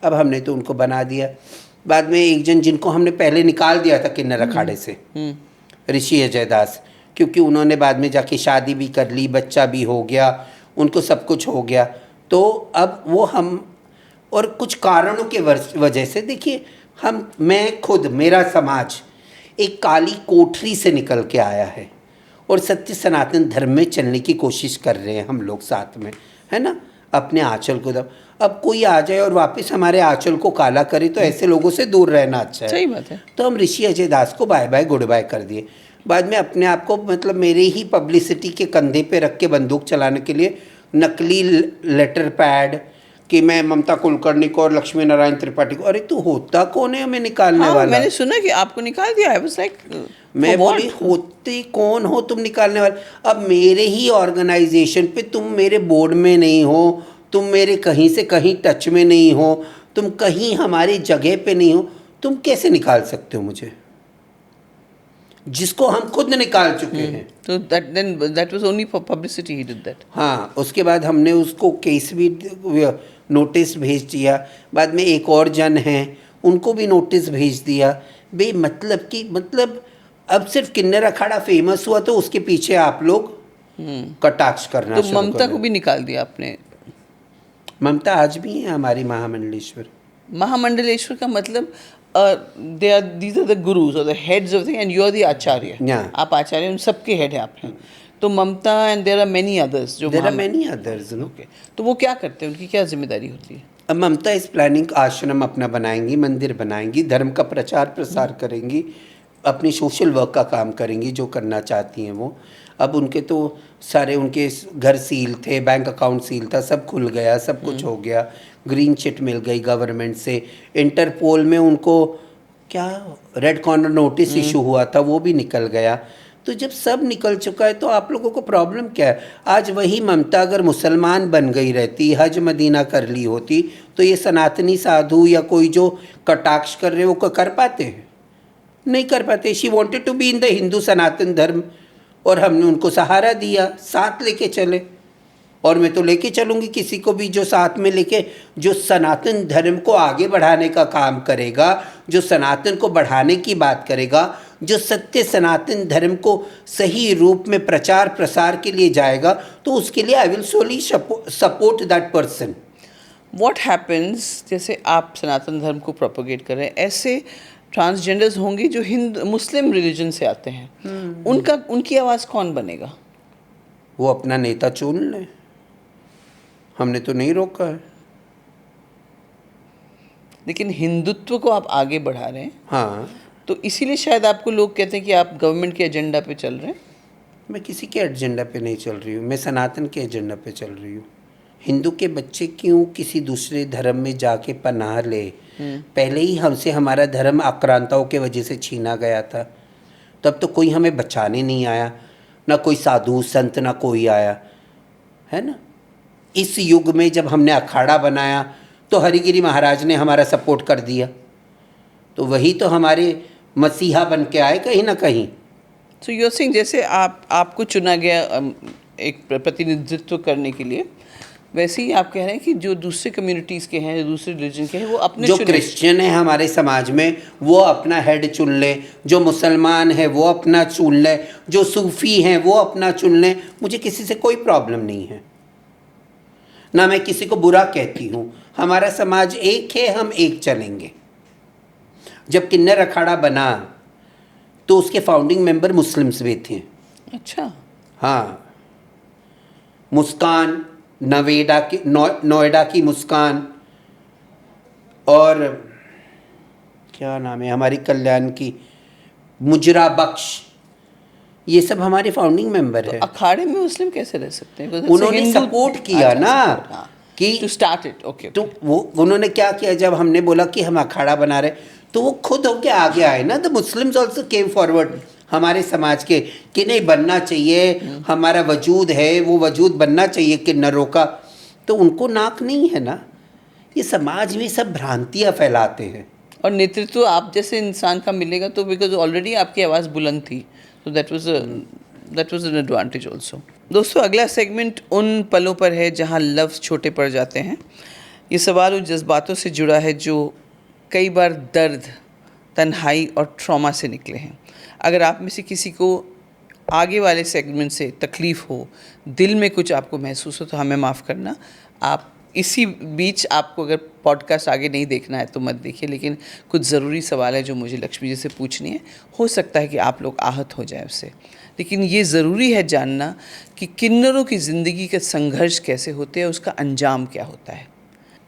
अब हमने तो उनको बना दिया। बाद में एक जन जिनको हमने पहले निकाल दिया था किन्नर अखाड़े से, ऋषि अजय दास, क्योंकि उन्होंने बाद में जाके शादी भी कर ली, बच्चा भी हो गया, उनको सब कुछ हो गया। तो अब वो हम और कुछ कारणों के वजह से, देखिए मैं खुद, मेरा समाज एक काली कोठरी से निकल के आया है और सत्य सनातन धर्म में चलने की कोशिश कर रहे हैं हम लोग साथ में, है ना। अपने आंचल को अब कोई आ जाए और वापस हमारे आंचल को काला करे तो ऐसे लोगों से दूर रहना अच्छा है। सही बात है। तो हम ऋषि अजय दास को बाय बाय गुड बाय कर दिए। बाद में अपने आप को, मतलब मेरे ही पब्लिसिटी के कंधे पे रख के बंदूक चलाने के लिए नकली लेटर पैड कि मैं ममता कुलकर्णी को और लक्ष्मी नारायण त्रिपाठी को, अरे तू होता कौन है हमें निकालने वाला? मैंने सुना कि आपको निकाल दिया। आई वाज लाइक, मैं बोली होते कौन हो तुम निकालने वाले? अब मेरे ही ऑर्गेनाइजेशन पे तुम मेरे बोर्ड में नहीं हो, तुम मेरे कहीं से कहीं टच में नहीं हो, तुम कहीं हमारी जगह पे नहीं हो, तुम कैसे निकाल सकते हो मुझे, जिसको हम खुद निकाल चुके हैं? तो that was only for publicity he did that. हाँ, उसके बाद हमने उसको केस भी, नोटिस भेज दिया। बाद में एक और जन हैं, उनको भी नोटिस भेज दिया। मतलब अब सिर्फ किन्नर अखाड़ा फेमस हुआ तो उसके पीछे आप लोग कटाक्ष करना तो ममता को भी निकाल दिया आपने? ममता आज भी है हमारी महामंडलेश्वर। महामंडलेश्वर का मतलब these are the gurus or the heads of the, and you are the acharya. Yeah. आप आचार्य, उन सबके हेड हैं आप हैं। तो ममता and there are many others जो There are many others, no? Okay. तो वो क्या करते हैं, उनकी क्या जिम्मेदारी होती है? अब ममता इस प्लानिंग आश्रम अपना बनाएंगी, मंदिर बनाएंगी, धर्म का प्रचार प्रसार करेंगी, अपनी सोशल वर्क का काम करेंगी जो करना चाहती हैं वो। अब उनके तो सारे, उनके घर सील थे, बैंक अकाउंट सील था, सब खुल गया, सब कुछ हो गया, ग्रीन चिट मिल गई गवर्नमेंट से। इंटरपोल में उनको क्या रेड कॉर्नर नोटिस इशू हुआ था, वो भी निकल गया। तो जब सब निकल चुका है तो आप लोगों को प्रॉब्लम क्या है? आज वही ममता अगर मुसलमान बन गई रहती, हज मदीना कर ली होती, तो ये सनातनी साधु या कोई जो कटाक्ष कर रहे वो कर पाते हैं? नहीं कर पाते। She wanted to be in the Hindu Sanatan Dharma और हमने उनको सहारा दिया, साथ लेके चले। और मैं तो लेके चलूँगी किसी को भी जो साथ में लेके, जो सनातन धर्म को आगे बढ़ाने का काम करेगा, जो सनातन को बढ़ाने की बात करेगा, जो सत्य सनातन धर्म को सही रूप में प्रचार प्रसार के लिए जाएगा, तो उसके लिए I will solely support that person. What happens, जैसे आप सनातन धर्म को प्रोपोगेट कर रहे हैं, ऐसे ट्रांसजेंडर्स होंगे जो मुस्लिम रिलीजन से आते हैं, उनकी आवाज़ कौन बनेगा? वो अपना नेता चुन लें। हमने तो नहीं रोका है। लेकिन हिंदुत्व को आप आगे बढ़ा रहे हैं, हाँ, तो इसीलिए शायद आपको लोग कहते हैं कि आप गवर्नमेंट के एजेंडा पे चल रहे हैं। मैं किसी के एजेंडा पे नहीं चल रही हूँ, मैं सनातन के एजेंडा पे चल रही हूँ। हिंदू के बच्चे क्यों किसी दूसरे धर्म में जाके पनाह ले? पहले ही हमसे हमारा धर्म आक्रांताओं के वजह से छीना गया था, तब तो कोई हमें बचाने नहीं आया, ना कोई साधु संत, ना कोई आया, है ना। इस युग में जब हमने अखाड़ा बनाया तो हरिगिरी महाराज ने हमारा सपोर्ट कर दिया, तो वही तो हमारे मसीहा बन के आए कहीं ना कहीं। सो यूर सिंह, जैसे आपको चुना गया एक प्रतिनिधित्व करने के लिए, वैसे ही आप कह रहे हैं कि जो दूसरे कम्युनिटीज़ के हैं, दूसरे रिलीजन के हैं, वो अपने जो क्रिश्चियन है हमारे समाज में वो अपना हेड चुन ले, जो मुसलमान है वो अपना चुन ले, जो सूफ़ी हैं वो अपना चुन ले। मुझे किसी से कोई प्रॉब्लम नहीं है, ना मैं किसी को बुरा कहती हूँ। हमारा समाज एक है, हम एक चलेंगे। जब किन्नर अखाड़ा बना तो उसके फाउंडिंग मेंबर मुस्लिम्स भी थे। अच्छा। हाँ, मुस्कान, नोएडा की मुस्कान, और क्या नाम है हमारी कल्याण की, मुजरा बख्श, ये सब हमारे फाउंडिंग मेंबर है। अखाड़े में मुस्लिम कैसे रह सकते हैं? उन्होंने सपोर्ट किया ना कि टू स्टार्ट इट। ओके। तो वो उन्होंने क्या किया, जब हमने बोला कि हम अखाड़ा बना रहे, तो वो खुद होके आगे आए ना। The Muslims also came forward हमारे समाज के, कि नहीं बनना चाहिए, हमारा वजूद है, वो वजूद बनना चाहिए किन्नरों का। तो उनको नाक नहीं है ना। ये समाज में सब भ्रांतियाँ फैलाते हैं। और नेतृत्व आप जैसे इंसान का मिलेगा तो बिकॉज ऑलरेडी आपकी आवाज़ बुलंद थी, तो that was an advantage also. दोस्तों, अगला सेगमेंट उन पलों पर है जहां लफ्ज़ छोटे पड़ जाते हैं। ये सवाल उन जज्बातों से जुड़ा है जो कई बार दर्द, तन्हाई और ट्रॉमा से निकले हैं। अगर आप में से किसी को आगे वाले सेगमेंट से तकलीफ़ हो, दिल में कुछ आपको महसूस हो, तो हमें माफ़ करना। आप इसी बीच, आपको अगर पॉडकास्ट आगे नहीं देखना है तो मत देखिए, लेकिन कुछ ज़रूरी सवाल है जो मुझे लक्ष्मी जी से पूछनी है। हो सकता है कि आप लोग आहत हो जाए उससे, लेकिन ये ज़रूरी है जानना कि किन्नरों की ज़िंदगी का संघर्ष कैसे होते हैं, उसका अंजाम क्या होता है।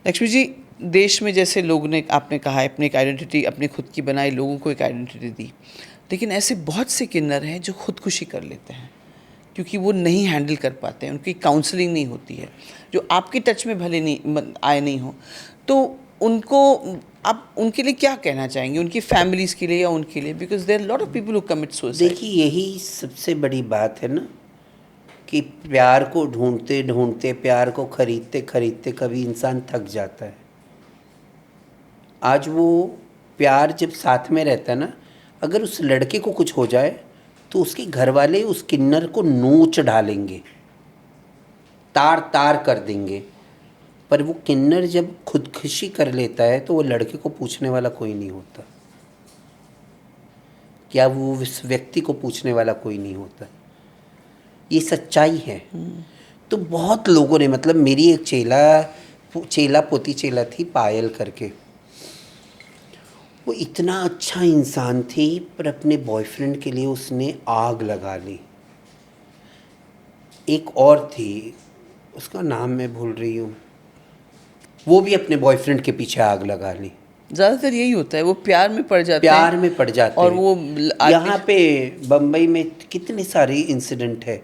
लक्ष्मी जी, देश में जैसे लोगों ने, आपने कहा है, अपनी एक आइडेंटिटी अपनी खुद की बनाई, लोगों को एक आइडेंटिटी दी, लेकिन ऐसे बहुत से किन्नर हैं जो खुदकुशी कर लेते हैं क्योंकि वो नहीं हैंडल कर पाते हैं, उनकी काउंसलिंग नहीं होती है, जो आपके टच में भले नहीं आए नहीं हो। तो उनको आप उनके लिए क्या कहना चाहेंगे, उनकी फैमिलीज़ के लिए या उनके लिए? Because there lot of people who commit suicide. देखिए, यही सबसे बड़ी बात है ना कि प्यार को ढूंढते ढूंढते, प्यार को खरीदते खरीदते कभी इंसान थक जाता है। आज वो प्यार जब साथ में रहता है ना, अगर उस लड़के को कुछ हो जाए तो उसके घर वाले उस किन्नर को नोच डालेंगे, तार तार कर देंगे। पर वो किन्नर जब खुदकुशी कर लेता है तो वो लड़के को पूछने वाला कोई नहीं होता, क्या वो उस व्यक्ति को पूछने वाला कोई नहीं होता। ये सच्चाई है। तो बहुत लोगों ने, मतलब मेरी एक चेला पोती चेला थी, पायल करके, वो इतना अच्छा इंसान थी, पर अपने बॉयफ्रेंड के लिए उसने आग लगा ली। एक और थी, उसका नाम मैं भूल रही हूँ, वो भी अपने बॉयफ्रेंड के पीछे आग लगा ली। ज़्यादातर यही होता है, वो प्यार में पड़ जाते हैं। प्यार में पड़ जाते और हैं। वो यहाँ पे बम्बई में कितने सारे इंसिडेंट है।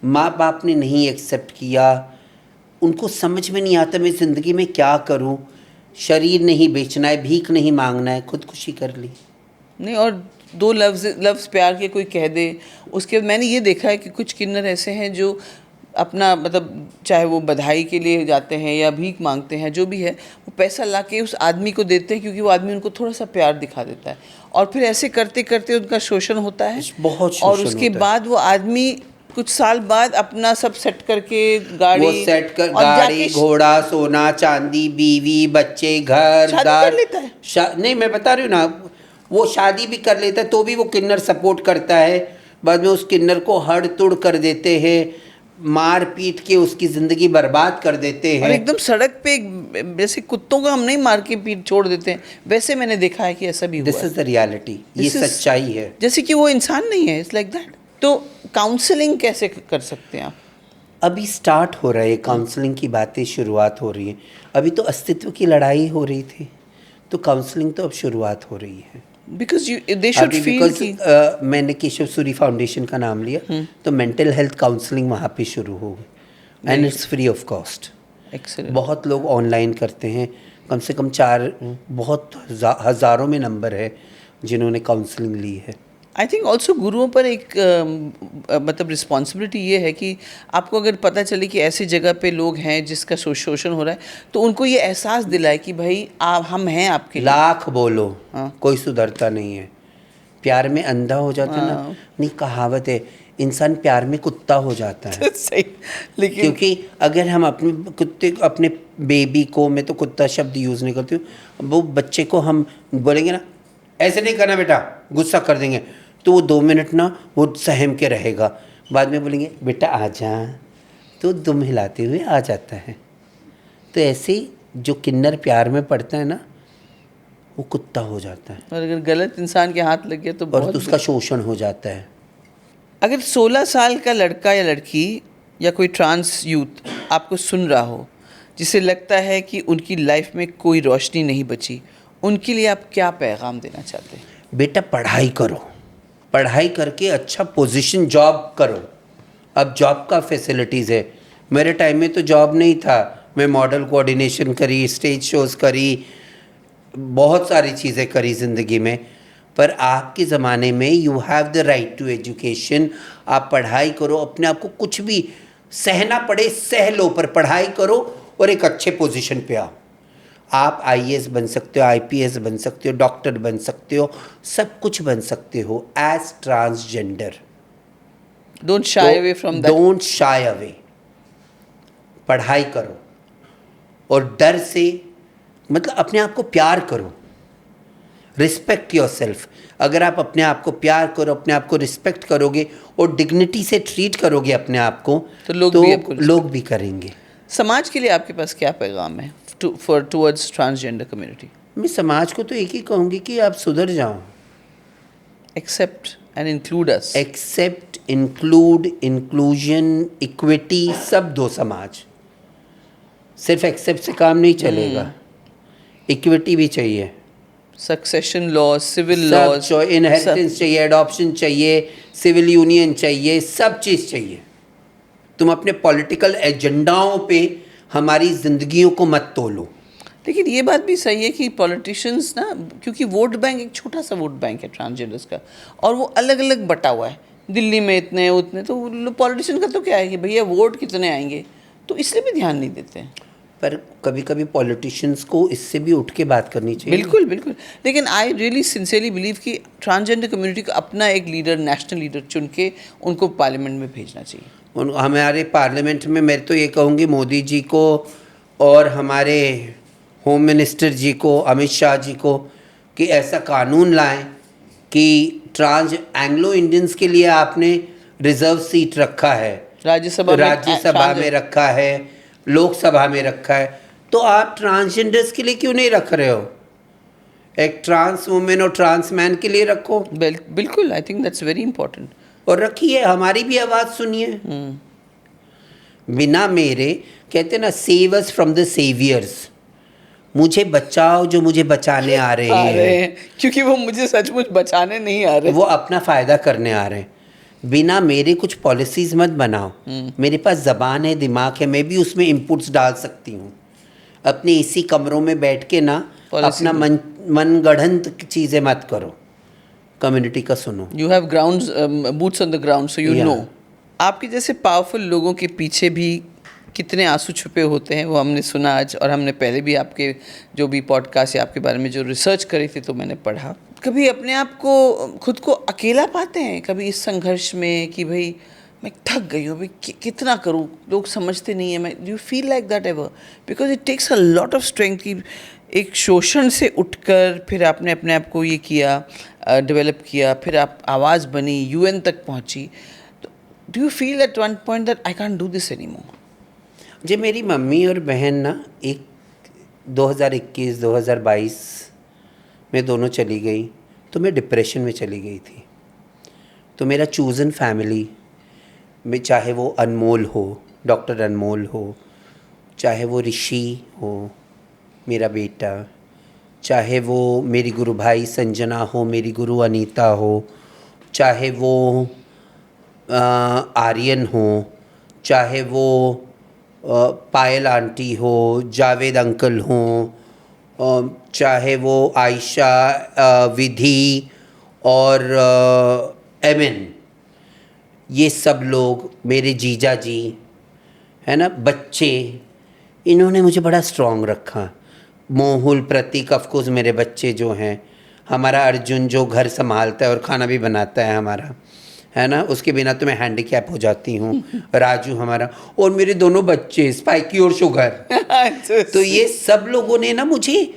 माँ बाप ने नहीं एक्सेप्ट किया, उनको समझ में नहीं आता मैं ज़िंदगी में क्या करूँ, शरीर नहीं बेचना है, भीख नहीं मांगना है, खुदकुशी कर ली। नहीं, और दो लफ्ज़ प्यार के कोई कह दे, उसके मैंने ये देखा है कि कुछ किन्नर ऐसे हैं जो अपना, मतलब चाहे वो बधाई के लिए जाते हैं या भीख मांगते हैं, जो भी है, वो पैसा ला के उस आदमी को देते हैं क्योंकि वो आदमी उनको थोड़ा सा प्यार दिखा देता है, और फिर ऐसे करते करते उनका शोषण होता है। बहुत शोषण और उसके बाद वो आदमी कुछ साल बाद अपना सब सेट करके, गाड़ी वो सेट कर, गाड़ी घोड़ा, सोना चांदी, बीवी बच्चे, घर शादी कर लेता है। नहीं, मैं बता रही हूँ ना, वो शादी भी कर लेता है तो भी वो किन्नर सपोर्ट करता है। बाद में उस किन्नर को हड़ तुड़ कर देते हैं, मार पीट के उसकी ज़िंदगी बर्बाद कर देते हैं। और एकदम सड़क पे जैसे कुत्तों को हम नहीं मार के पीट छोड़ देते हैं, वैसे मैंने देखा है कि ऐसा भी हुआ। दिस इज द रियलिटी, ये सच्चाई है। जैसे कि वो इंसान नहीं है, इट्स लाइक दैट। तो काउंसलिंग कैसे कर सकते हैं आप? अभी स्टार्ट हो रहा है, काउंसलिंग की बातें शुरुआत हो रही है। अभी तो अस्तित्व की लड़ाई हो रही थी, तो काउंसलिंग तो अब शुरुआत हो रही है। बिकॉज दे शुड अभी फील बिकॉज कि मैंने केशव सूरी फाउंडेशन का नाम लिया, तो मेंटल हेल्थ काउंसलिंग वहाँ पे शुरू हो गई and it's free of cost. Excellent. बहुत लोग ऑनलाइन करते हैं, कम से कम बहुत हज़ारों में नंबर है जिन्होंने काउंसलिंग ली है। आई थिंक ऑल्सो गुरुओं पर एक मतलब रिस्पॉन्सिबिलिटी ये है कि आपको अगर पता चले कि ऐसी जगह पे लोग हैं जिसका शोषण हो रहा है, तो उनको ये एहसास दिलाए कि भाई आप हम हैं आपके लिए। लाख बोलो, हाँ। कोई सुधरता नहीं है। प्यार में अंधा हो जाता है ना, हाँ। नहीं कहावत है, इंसान प्यार में कुत्ता हो जाता है। सही। लेकिन क्योंकि अगर हम अपने बेबी को, मैं तो कुत्ता शब्द यूज़ नहीं करती हूँ, वो बच्चे को हम बोलेंगे ना ऐसे नहीं करना बेटा, गुस्सा कर देंगे, तो वो 2 मिनट ना वो सहम के रहेगा, बाद में बोलेंगे बेटा आ जा, तो दुम हिलाते हुए आ जाता है। तो ऐसे ही जो किन्नर प्यार में पड़ता है ना, वो कुत्ता हो जाता है और अगर गलत इंसान के हाथ लग गया तो और बहुत तो उसका शोषण हो जाता है। अगर 16 साल का लड़का या लड़की या कोई ट्रांस यूथ आपको सुन रहा हो, जिसे लगता है कि उनकी लाइफ में कोई रोशनी नहीं बची, उनके लिए आप क्या पैगाम देना चाहते हैं? बेटा पढ़ाई करो, पढ़ाई करके अच्छा पोजीशन जॉब करो। अब जॉब का फैसिलिटीज़ है, मेरे टाइम में तो जॉब नहीं था। मैं मॉडल कोऑर्डिनेशन करी, स्टेज शोज़ करी, बहुत सारी चीज़ें करी ज़िंदगी में। पर आपके ज़माने में you have the right to education. आप पढ़ाई करो, अपने आप को कुछ भी सहना पड़े सह लो, पर पढ़ाई करो और एक अच्छे पोजीशन पे आओ। आप आईएएस बन सकते हो, आईपीएस बन सकते हो, डॉक्टर बन सकते हो, सब कुछ बन सकते हो as transgender. Don't shy away from that. Don't shy away, पढ़ाई करो और डर से, मतलब अपने आप को प्यार करो, रिस्पेक्ट योर सेल्फ। अगर आप अपने आप को प्यार करो, अपने आप को रिस्पेक्ट करोगे और डिग्निटी से ट्रीट करोगे अपने आप को, तो लोग भी करेंगे। समाज के लिए आपके पास क्या पैगाम है टुवर्ड्स ट्रांसजेंडर कम्युनिटी? मैं समाज को तो एक ही कहूँगी कि आप सुधर जाओ। Accept and include us. Accept, include, inclusion, equity सब दो समाज। सिर्फ एक्सेप्ट से काम नहीं चलेगा, इक्विटी भी चाहिए। सक्सेशन लॉ, सिविल सब लॉज, इनहेरिटेंस चाहिए, अडॉप्शन चाहिए, सिविल यूनियन चाहिए, सब चीज़ चाहिए। तुम अपने पॉलिटिकल एजेंडाओं पे हमारी जिंदगियों को मत तोलो। लेकिन ये बात भी सही है कि पॉलिटिशियंस ना, क्योंकि वोट बैंक एक छोटा सा वोट बैंक है ट्रांसजेंडर्स का, और वो अलग अलग बटा हुआ है, दिल्ली में इतने उतने, तो पॉलिटिशियन का तो क्या है कि भैया वोट कितने आएंगे, तो इसलिए भी ध्यान नहीं देते हैं। पर कभी कभी पॉलिटिशियंस को इससे भी उठ के बात करनी चाहिए। बिल्कुल बिल्कुल। लेकिन आई रियली सिंसियरली बिलीव कि ट्रांसजेंडर कम्युनिटी को अपना एक लीडर, नेशनल लीडर चुन के उनको पार्लियामेंट में भेजना चाहिए। हमारे पार्लियामेंट में मैं तो ये कहूँगी मोदी जी को और हमारे होम मिनिस्टर जी को, अमित शाह जी को, कि ऐसा कानून लाएं कि एंग्लो इंडियंस के लिए आपने रिजर्व सीट रखा है, राज्यसभा में रखा है, लोकसभा में रखा है, तो आप ट्रांसजेंडर्स के लिए क्यों नहीं रख रहे हो? एक ट्रांस वुमेन और ट्रांस मैन के लिए रखो। बिल्कुल, I think that's very important. और रखिए, हमारी भी आवाज़ सुनिए। बिना मेरे, कहते ना, save us from the saviours, मुझे बचाओ जो मुझे बचाने आ रहे हैं, क्योंकि वो मुझे सचमुच बचाने नहीं आ रहे, वो अपना फ़ायदा करने आ रहे हैं। बिना मेरे कुछ पॉलिसीज़ मत बनाओ। मेरे पास ज़बान है, दिमाग है, मैं भी उसमें इनपुट्स डाल सकती हूँ। अपने इसी कमरों में बैठ के ना अपना मनगढ़ंत चीज़ें मत करो, कम्युनिटी का सुनो। You have grounds, boots on the ground, so you know. आपके जैसे पावरफुल लोगों के पीछे भी कितने आंसू छुपे होते हैं, वो हमने सुना आज, और हमने पहले भी आपके जो भी पॉडकास्ट या आपके बारे में जो रिसर्च करी थी तो मैंने पढ़ा। कभी अपने आप को, खुद को अकेला पाते हैं कभी इस संघर्ष में कि भाई मैं थक गई हूँ, भाई कितना करूँ, लोग समझते नहीं हैं, मैं, do you feel like that ever? Because it takes a lot of strength कि एक शोषण से उठकर फिर आपने अपने आप को ये किया, डेवलप किया, फिर आप आवाज़ बनी, यूएन तक पहुँची। तो do you feel at one point that I can't do this anymore? जी, मेरी मम्मी और बहन ना एक 2021-2022 में दोनों चली गई, तो मैं डिप्रेशन में चली गई थी। तो मेरा चूज़न फैमिली में, चाहे वो अनमोल हो, डॉक्टर अनमोल हो, चाहे वो ऋषि हो मेरा बेटा, चाहे वो मेरी गुरु भाई संजना हो, मेरी गुरु अनीता हो, चाहे वो आर्यन हो, चाहे वो पायल आंटी हो, जावेद अंकल हो, चाहे वो आयशा, विधि और एमन, ये सब लोग, मेरे जीजा जी है ना, बच्चे, इन्होंने मुझे बड़ा स्ट्रॉन्ग रखा। मोहुल, प्रतीक, ऑफ कोर्स मेरे बच्चे जो हैं, हमारा अर्जुन जो घर संभालता है और खाना भी बनाता है हमारा, है ना, उसके बिना तो मैं हैंडीकैप हो जाती हूँ। राजू हमारा, और मेरे दोनों बच्चे स्पाइकी और शुगर। तो ये सब लोगों ने ना मुझे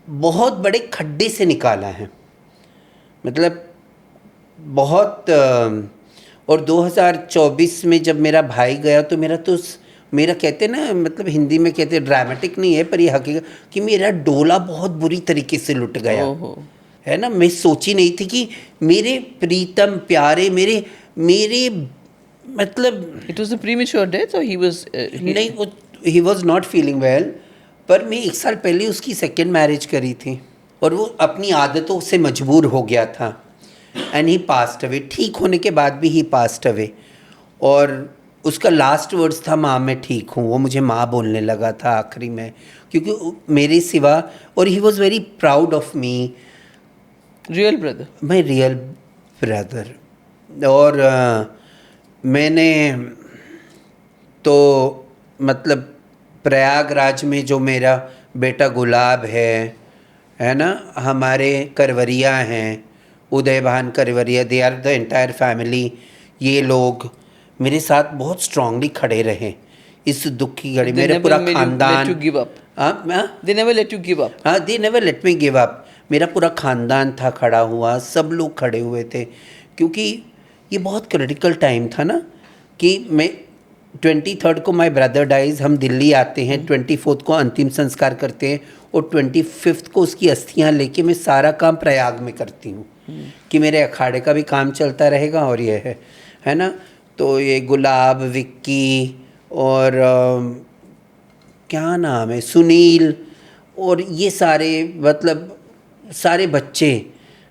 बहुत बड़े खड्डे से निकाला है, मतलब बहुत। और 2024 में जब मेरा भाई गया तो मेरा कहते हैं ना, मतलब हिंदी में कहते हैं, ड्रामेटिक नहीं है पर ये हकीकत कि मेरा डोला बहुत बुरी तरीके से लुट गया। है ना, मैं सोची नहीं थी कि मेरे प्रीतम प्यारे मेरे मतलब it was a premature death और he was not feeling well. पर मैं 1 साल पहले उसकी सेकेंड मैरिज करी थी और वो अपनी आदतों से मजबूर हो गया था एंड ही पास्ट अवे। ठीक होने के बाद भी ही पास्ट अवे। और उसका लास्ट वर्ड्स था, माँ मैं ठीक हूँ। वो मुझे माँ बोलने लगा था आखिरी में, क्योंकि मेरे सिवा, और he was very proud of me. Real brother, my real brother. और मैंने तो मतलब प्रयागराज में जो मेरा बेटा गुलाब है ना, हमारे करवरिया हैं, Uday Bhan Karwariya, they are the entire family. ये लोग मेरे साथ बहुत स्ट्रांगली खड़े रहे इस दुख की घड़ी। मेरा पूरा खानदान, they never let you give up. हाँ, they never let me give up. मेरा पूरा खानदान था खड़ा हुआ, सब लोग खड़े हुए थे, क्योंकि ये बहुत क्रिटिकल टाइम था ना कि मैं 23rd को माय ब्रदर डाइज, हम दिल्ली आते हैं, 24th को अंतिम संस्कार करते हैं और 25th को उसकी अस्थियां लेके मैं सारा काम प्रयाग में करती हूँ कि मेरे अखाड़े का भी काम चलता रहेगा। और ये है ना, तो ये गुलाब, विक्की और क्या नाम है, सुनील, और ये सारे मतलब सारे बच्चे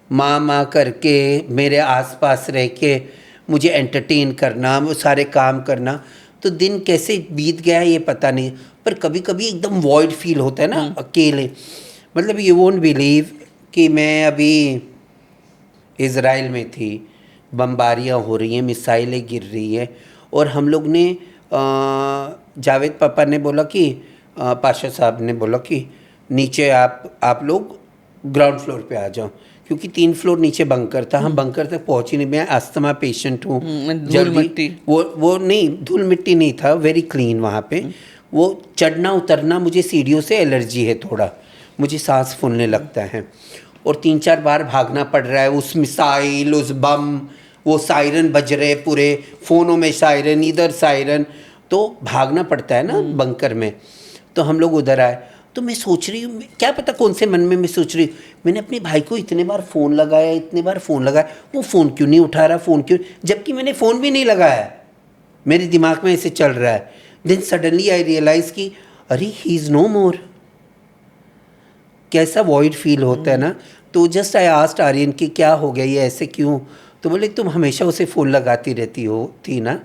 माँ करके मेरे आसपास रह के मुझे एंटरटेन करना, वो सारे काम करना। तो दिन कैसे बीत गया ये पता नहीं, पर कभी कभी एकदम वॉइड फील होता है ना, अकेले। मतलब यू वोंट बिलीव कि मैं अभी इज़राइल में थी, बमबारियाँ हो रही हैं, मिसाइलें गिर रही है, और हम लोग ने जावेद पापा ने बोला कि पाशा साहब ने बोला कि नीचे आप लोग ग्राउंड फ्लोर पे आ जाओ, क्योंकि 3 फ्लोर नीचे बंकर था। हम बंकर तक पहुंच ही नहीं, मैं अस्थमा पेशेंट हूँ। धूल मिट्टी, वो नहीं, धूल मिट्टी नहीं था, वेरी क्लीन वहाँ पे। वो चढ़ना उतरना, मुझे सीढ़ियों से एलर्जी है थोड़ा, मुझे सांस फूलने लगता है, और 3-4 बार भागना पड़ रहा है। उस मिसाइल, उस बम, वो सायरन बज रहे पूरे फ़ोनों में, सायरन इधर सायरन, तो भागना पड़ता है ना बंकर में। तो हम लोग उधर आए, तो मैं सोच रही हूँ, क्या पता कौन से मन में मैं सोच रही हूँ, मैंने अपने भाई को इतने बार फ़ोन लगाया, वो फ़ोन क्यों नहीं उठा रहा, फ़ोन क्यों, जबकि मैंने फ़ोन भी नहीं लगाया। मेरे दिमाग में ऐसे चल रहा है। देन सडनली आई रियलाइज़ कि अरे ही इज़ नो मोर। कैसा वॉइड फील होता है ना। तो जस्ट आई आस्क्ड आर्यन कि क्या हो गया, ये ऐसे क्यों? तो बोले तुम हमेशा उसे फ़ोन लगाती रहती हो थी ना,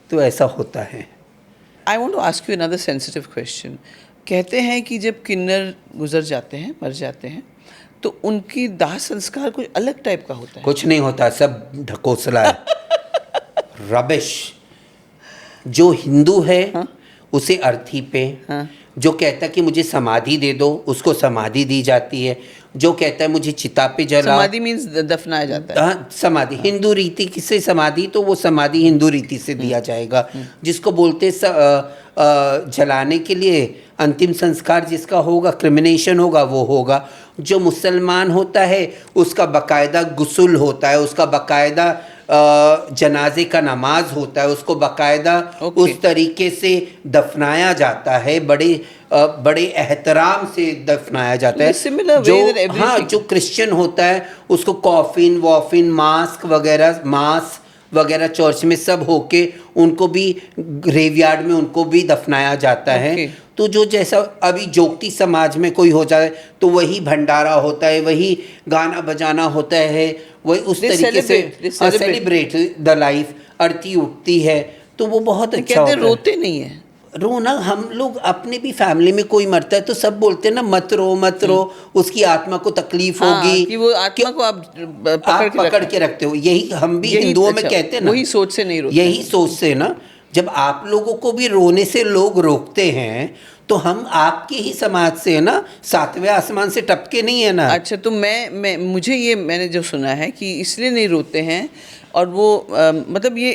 तो ऐसा होता है। I want to ask you another sensitive question. कहते हैं कि जब किन्नर गुजर जाते हैं, मर जाते हैं, तो उनकी दाह संस्कार कुछ अलग टाइप का होता है। कुछ नहीं होता, सब ढकोसला है। रबिश। जो हिंदू है उसे अर्थी पे, जो कहता है कि मुझे समाधि दे दो, उसको समाधि दी जाती है। जो कहता है मुझे चिता पे जलाओ, समाधि मीन्स दफनाया जाता है। हाँ, समाधि। हिंदू रीति किससे समाधि, तो वो समाधि हिंदू रीति से दिया जाएगा। जिसको बोलते जलाने के लिए अंतिम संस्कार जिसका होगा, क्रिमिनेशन होगा, वो होगा। जो मुसलमान होता है उसका बाकायदा गुस्ल होता है, उसका बाकायदा जनाजे का नमाज होता है, उसको बाकायदा उस तरीके से दफनाया जाता है, बड़े एहतराम से दफनाया जाता है। जो क्रिश्चियन होता है उसको कॉफिन वॉफिन, मास्क वगैरह, मास वगैरह चर्च में सब होके उनको भी ग्रेवयार्ड में उनको भी दफनाया जाता है। Okay. तो जो जैसा अभी जोगती समाज में कोई हो जाए तो वही भंडारा होता है, वही गाना बजाना होता है, वही उस They तरीके celebrate, they say celebrate. Celebrate the life. आरती उठती है तो वो बहुत तो अच्छा कहते होता है। रोते नहीं है। रोना, हम लोग अपने भी फैमिली में कोई मरता है तो सब बोलते हैं ना, मत रो मत रो, उसकी आत्मा को तकलीफ हाँ, होगी, कि वो आत्मा को आप आप पकड़ के रखते हो। यही हम भी हिंदुओं में कहते हैं ना, वही सोच से नहीं रोते यही सोच से ना। जब आप लोगों को भी रोने से लोग रोकते हैं तो हम आपके ही समाज से है ना, सातवें आसमान से टपके नहीं है ना। अच्छा, तो मैं मुझे ये मैंने जो सुना है कि इसलिए नहीं रोते हैं, और वो मतलब ये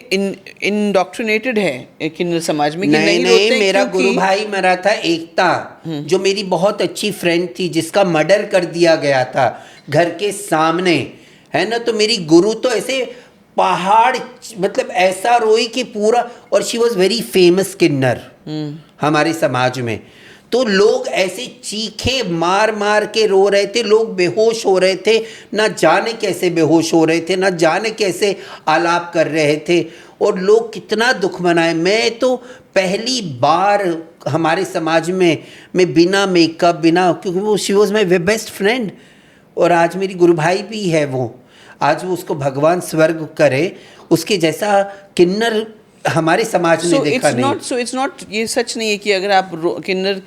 इंडॉक्ट्रिनेटेड है किन्नर समाज में कि नहीं रोते हैं, मेरा क्योंकि गुरु भाई मरा था एकता, जो मेरी बहुत अच्छी फ्रेंड थी, जिसका मर्डर कर दिया गया था घर के सामने, है ना। तो मेरी गुरु तो ऐसे पहाड़, मतलब ऐसा रोई कि पूरा, और शी वॉज वेरी फेमस किन्नर हमारे समाज में। तो लोग ऐसे चीखे मार मार के रो रहे थे, लोग बेहोश हो रहे थे, ना जाने कैसे बेहोश हो रहे थे, ना जाने कैसे आलाप कर रहे थे, और लोग कितना दुख मनाए। मैं तो पहली बार हमारे समाज में मैं बिना मेकअप, बिना, क्योंकि वो she was my best friend, और आज मेरी गुरु भाई भी है वो। आज वो, उसको भगवान स्वर्ग करे, उसके जैसा किन्नर हमारे समाज ने देखा नहीं। सो इट्स नॉट, ये सच नहीं है कि अगर आप किन्नर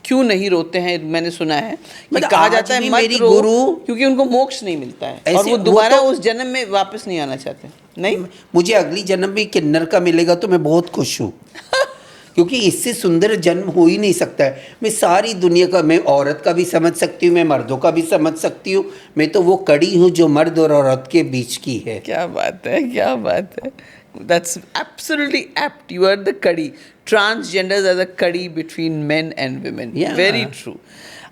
क्यों नहीं रोते हैं। मैंने सुना है कि मतलब कहा आज जाता है भी मत मेरी रो, गुरु, क्योंकि उनको मोक्ष नहीं मिलता है और ऐसे वो वो दोबारा तो- उस जन्म में वापस नहीं आना चाहते। नहीं, मुझे अगली जन्म भी किन्नर का मिलेगा तो मैं बहुत खुश हूँ क्योंकि इससे सुंदर जन्म हो ही नहीं सकता है। मैं सारी दुनिया का, मैं औरत का भी समझ सकती हूँ, मैं मर्दों का भी समझ सकती हूँ। मैं तो वो कड़ी हूँ जो मर्द और औरत के बीच की है। क्या बात है, क्या बात है। That's absolutely apt. You are the कड़ी. Transgenders are the कड़ी between men and women. Yeah. Very true.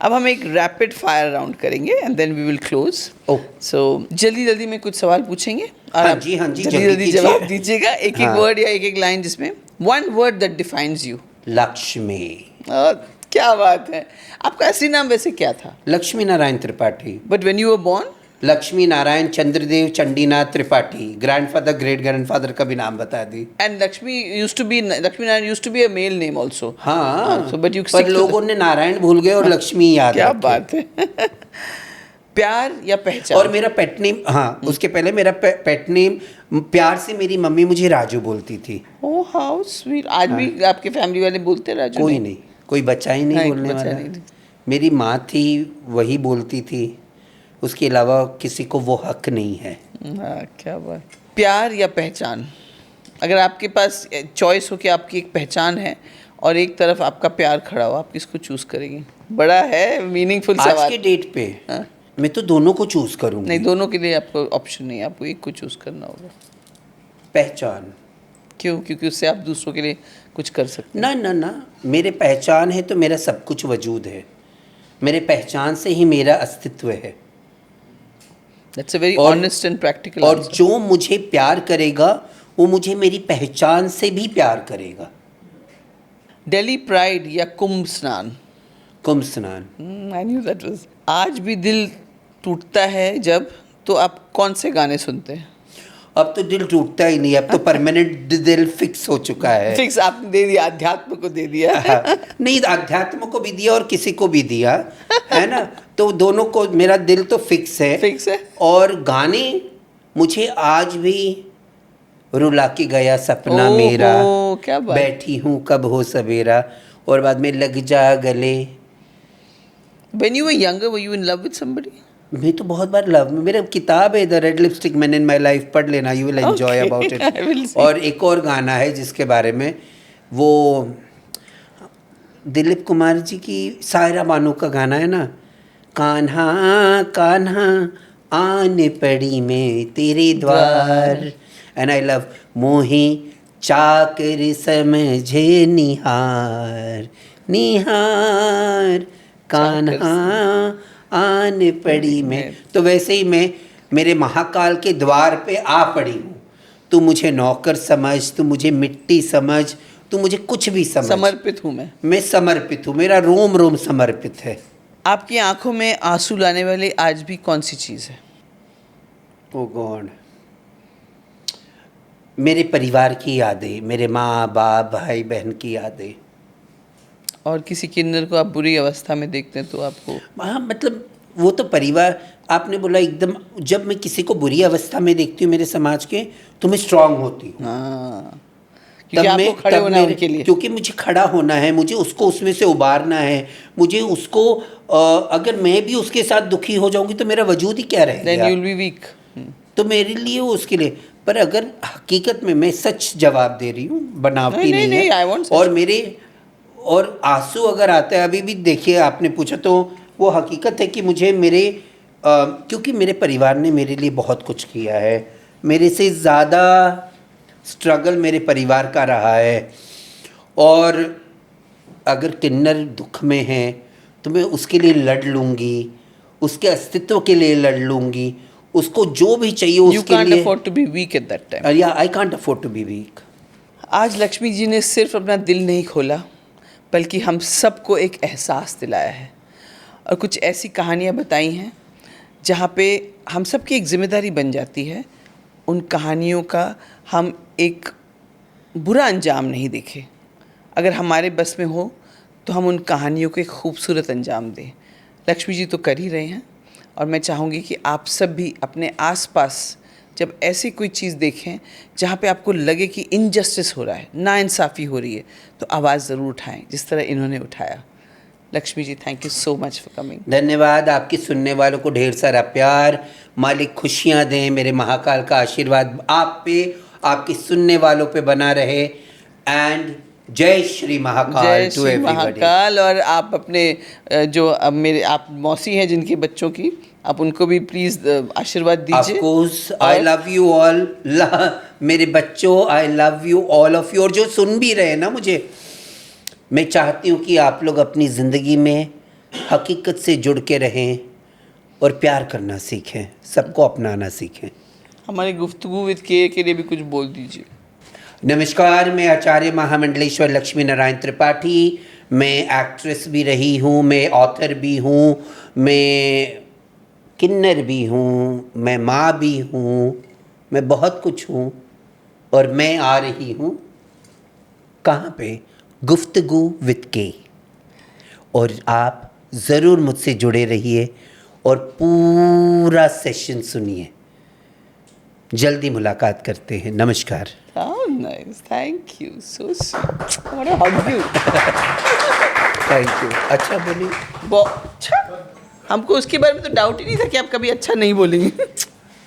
अब हम एक रैपिड फायर राउंड करेंगे and then we will close. Oh. So जल्दी जल्दी में कुछ सवाल पूछेंगे और हाँ आप जी, हाँ जी, जल्दी जल्दी जल्दी कीजिए। जवाब दीजिएगा। एक एक हाँ। वर्ड या एक एक लाइन, जिसमें one word that defines you. Lakshmi. क्या बात है। आपका असली नाम वैसे क्या था? Laxmi Narayan Tripathi. But when you were born? Laxmi Narayan Chandradev Chandinath Tripathi. Grandfather, great grandfather का भी नाम बता दी। And Lakshmi Narayan used to be a male name also. हाँ, So, but you पर stick to लोगों ने नारायण भूल गए और लक्ष्मी याद क्या रखे। बात है। प्यार या पहचान? और मेरा पेट नेम, हाँ, उसके पहले मेरा पेट नेम, प्यार से मेरी मम्मी मुझे राजू बोलती थी। Oh how sweet. आज भी आपके फैमिली वाले बोलते हैं राजू? कोई नहीं, कोई बच्चा ही नहीं हाँ, बोलने बच्चा वाला। नहीं। मेरी माँ थी, वही बोलती थी, उसके अलावा किसी को वो हक नहीं है। हाँ, क्या बात। प्यार या पहचान? अगर आपके पास चॉइस हो कि आपकी एक पहचान है और एक तरफ आपका प्यार खड़ा हो, आप किसको चूज करेंगे? बड़ा है, मीनिंगफुल आज सवाल। के डेट पे हाँ? मैं तो दोनों को चूज करूंगी। नहीं, दोनों के लिए आपको ऑप्शन नहीं है, आपको एक को चूज करना होगा। पहचान। क्यों? क्योंकि उससे आप दूसरों के लिए कुछ कर सकते हैं। ना ना ना, मेरे पहचान है तो मेरा सब कुछ वजूद है। मेरे पहचान से ही मेरा अस्तित्व है। That's a very और- honest and practical और answer. जो मुझे प्यार करेगा वो मुझे मेरी पहचान से भी प्यार करेगा। दिल्ली प्राइड या कुंभ स्नान? कुंभ स्नान। I knew that was. आज भी दिल टूटता है जब, तो आप कौन से गाने सुनते हैं? अब तो दिल टूटता ही नहीं, अब तो परमानेंट दिल फिक्स हो चुका है। फिक्स आपने दे दिया, अध्यात्म को दे दिया। हाँ, नहीं, अध्यात्म को भी दिया और किसी को भी दिया, है ना। तो दोनों को, मेरा दिल तो फिक्स है। फिक्स है। और गाने मुझे आज भी, रुला के गया सपना ओहो, मेरा, क्या बात। बैठी हूँ कब हो सवेरा, और बाद में लग जा गले। When you were younger, were you in love with somebody? मैं तो बहुत बार लव में, मेरा किताब है the red lipstick man in my life, पढ़ लेना, you will enjoy Okay, about I will it. see. और एक और गाना है जिसके बारे में, वो दिलीप कुमार जी की सायरा बानो का गाना है ना, कान्हा कान्हा आने पड़ी मैं तेरे द्वार, एंड आई लव मोही चाकर समझे निहार निहार, कान्हा आन पड़ी मैं। तो वैसे ही मैं मेरे महाकाल के द्वार पे आ पड़ी हूँ। तू मुझे नौकर समझ, तू मुझे मिट्टी समझ, तू मुझे कुछ भी समझ, समर्पित हूँ मैं समर्पित हूँ, मेरा रोम रोम समर्पित है। आपकी आंखों में आंसू लाने वाली आज भी कौन सी चीज़ है? ओ गॉड, मेरे परिवार की यादें, मेरे माँ बाप भाई बहन की यादें। और किसी किन्नर को आप बुरी अवस्था में देखते हैं तो आपको हाँ मतलब वो तो परिवार, आपने बोला एकदम, जब मैं किसी को बुरी अवस्था में देखती हूँ मेरे समाज के, तो मैं स्ट्रांग होती हूँ। हाँ, क्योंकि आपको खड़े तब होना है मेरे, उनके लिए। क्योंकि मुझे खड़ा होना है, मुझे उसको उसमें से उबारना है, मुझे उसको अगर मैं भी उसके साथ दुखी हो जाऊंगी तो मेरा वजूद ही क्या रह देन गया। You will be weak. तो मेरे लिए वो उसके लिए, पर अगर हकीकत में मैं सच जवाब दे रही हूँ, बनावटी नहीं, नहीं नहीं, I है। want और सच। मेरे, और आंसू अगर आता है, अभी भी देखिए आपने पूछा, तो वो हकीकत है कि मुझे मेरे क्योंकि मेरे परिवार ने मेरे लिए बहुत कुछ किया है, मेरे से ज़्यादा स्ट्रगल मेरे परिवार का रहा है। और अगर किन्नर दुख में है तो मैं उसके लिए लड़ लूँगी, उसके अस्तित्व के लिए लड़ लूँगी, उसको जो भी चाहिए यू उसके कांट लिए। Afford to be weak at that time. Yeah I can't afford to be weak. आज लक्ष्मी जी ने सिर्फ अपना दिल नहीं खोला, बल्कि हम सबको एक एहसास दिलाया है और कुछ ऐसी कहानियाँ बताई हैं जहाँ पे हम सबकी एक जिम्मेदारी बन जाती है उन कहानियों का हम एक बुरा अंजाम नहीं देखें। अगर हमारे बस में हो तो हम उन कहानियों को एक खूबसूरत अंजाम दें। लक्ष्मी जी तो कर ही रहे हैं और मैं चाहूँगी कि आप सब भी अपने आसपास जब ऐसी कोई चीज़ देखें जहाँ पे आपको लगे कि इनजस्टिस हो रहा है, नाइंसाफ़ी हो रही है, तो आवाज़ ज़रूर उठाएं जिस तरह इन्होंने उठाया। Laxmi ji, thank you so much for coming. धन्यवाद। आपके सुनने वालों को ढेर सारा प्यार, मालिक खुशियाँ दें, मेरे महाकाल का आशीर्वाद आप पे, आपके सुनने वालों पे बना रहे। एंड जय श्री महाकाल जय टू श्री एवरीबॉडी। महाकाल। और आप अपने जो अब मेरे आप मौसी हैं जिनके बच्चों की, आप उनको भी प्लीज़ आशीर्वाद ऑफ दीजिए। Course I love you all. मेरे बच्चों, I love you all of you. और जो सुन भी रहे हैं ना मुझे, मैं चाहती हूँ कि आप लोग अपनी ज़िंदगी में हकीकत से जुड़ के रहें और प्यार करना सीखें, सबको अपनाना सीखें। हमारी गुफ्तगू विद के लिए भी कुछ बोल दीजिए। नमस्कार, मैं आचार्य महामंडलेश्वर लक्ष्मी नारायण त्रिपाठी। मैं एक्ट्रेस भी रही हूँ, मैं ऑथर भी हूँ, मैं किन्नर भी हूँ, मैं माँ भी हूँ, मैं बहुत कुछ हूँ। और मैं आ रही हूँ कहाँ पे? गुफ्तगू विद के। और आप ज़रूर मुझसे जुड़े रहिए और पूरा सेशन सुनिए। जल्दी मुलाकात करते हैं। नमस्कार। How nice, thank you, so sweet. I want to hug you. Thank you. अच्छा बोलिए। अच्छा, हमको उसके बारे में तो डाउट ही नहीं था कि आप कभी अच्छा नहीं बोलेंगे।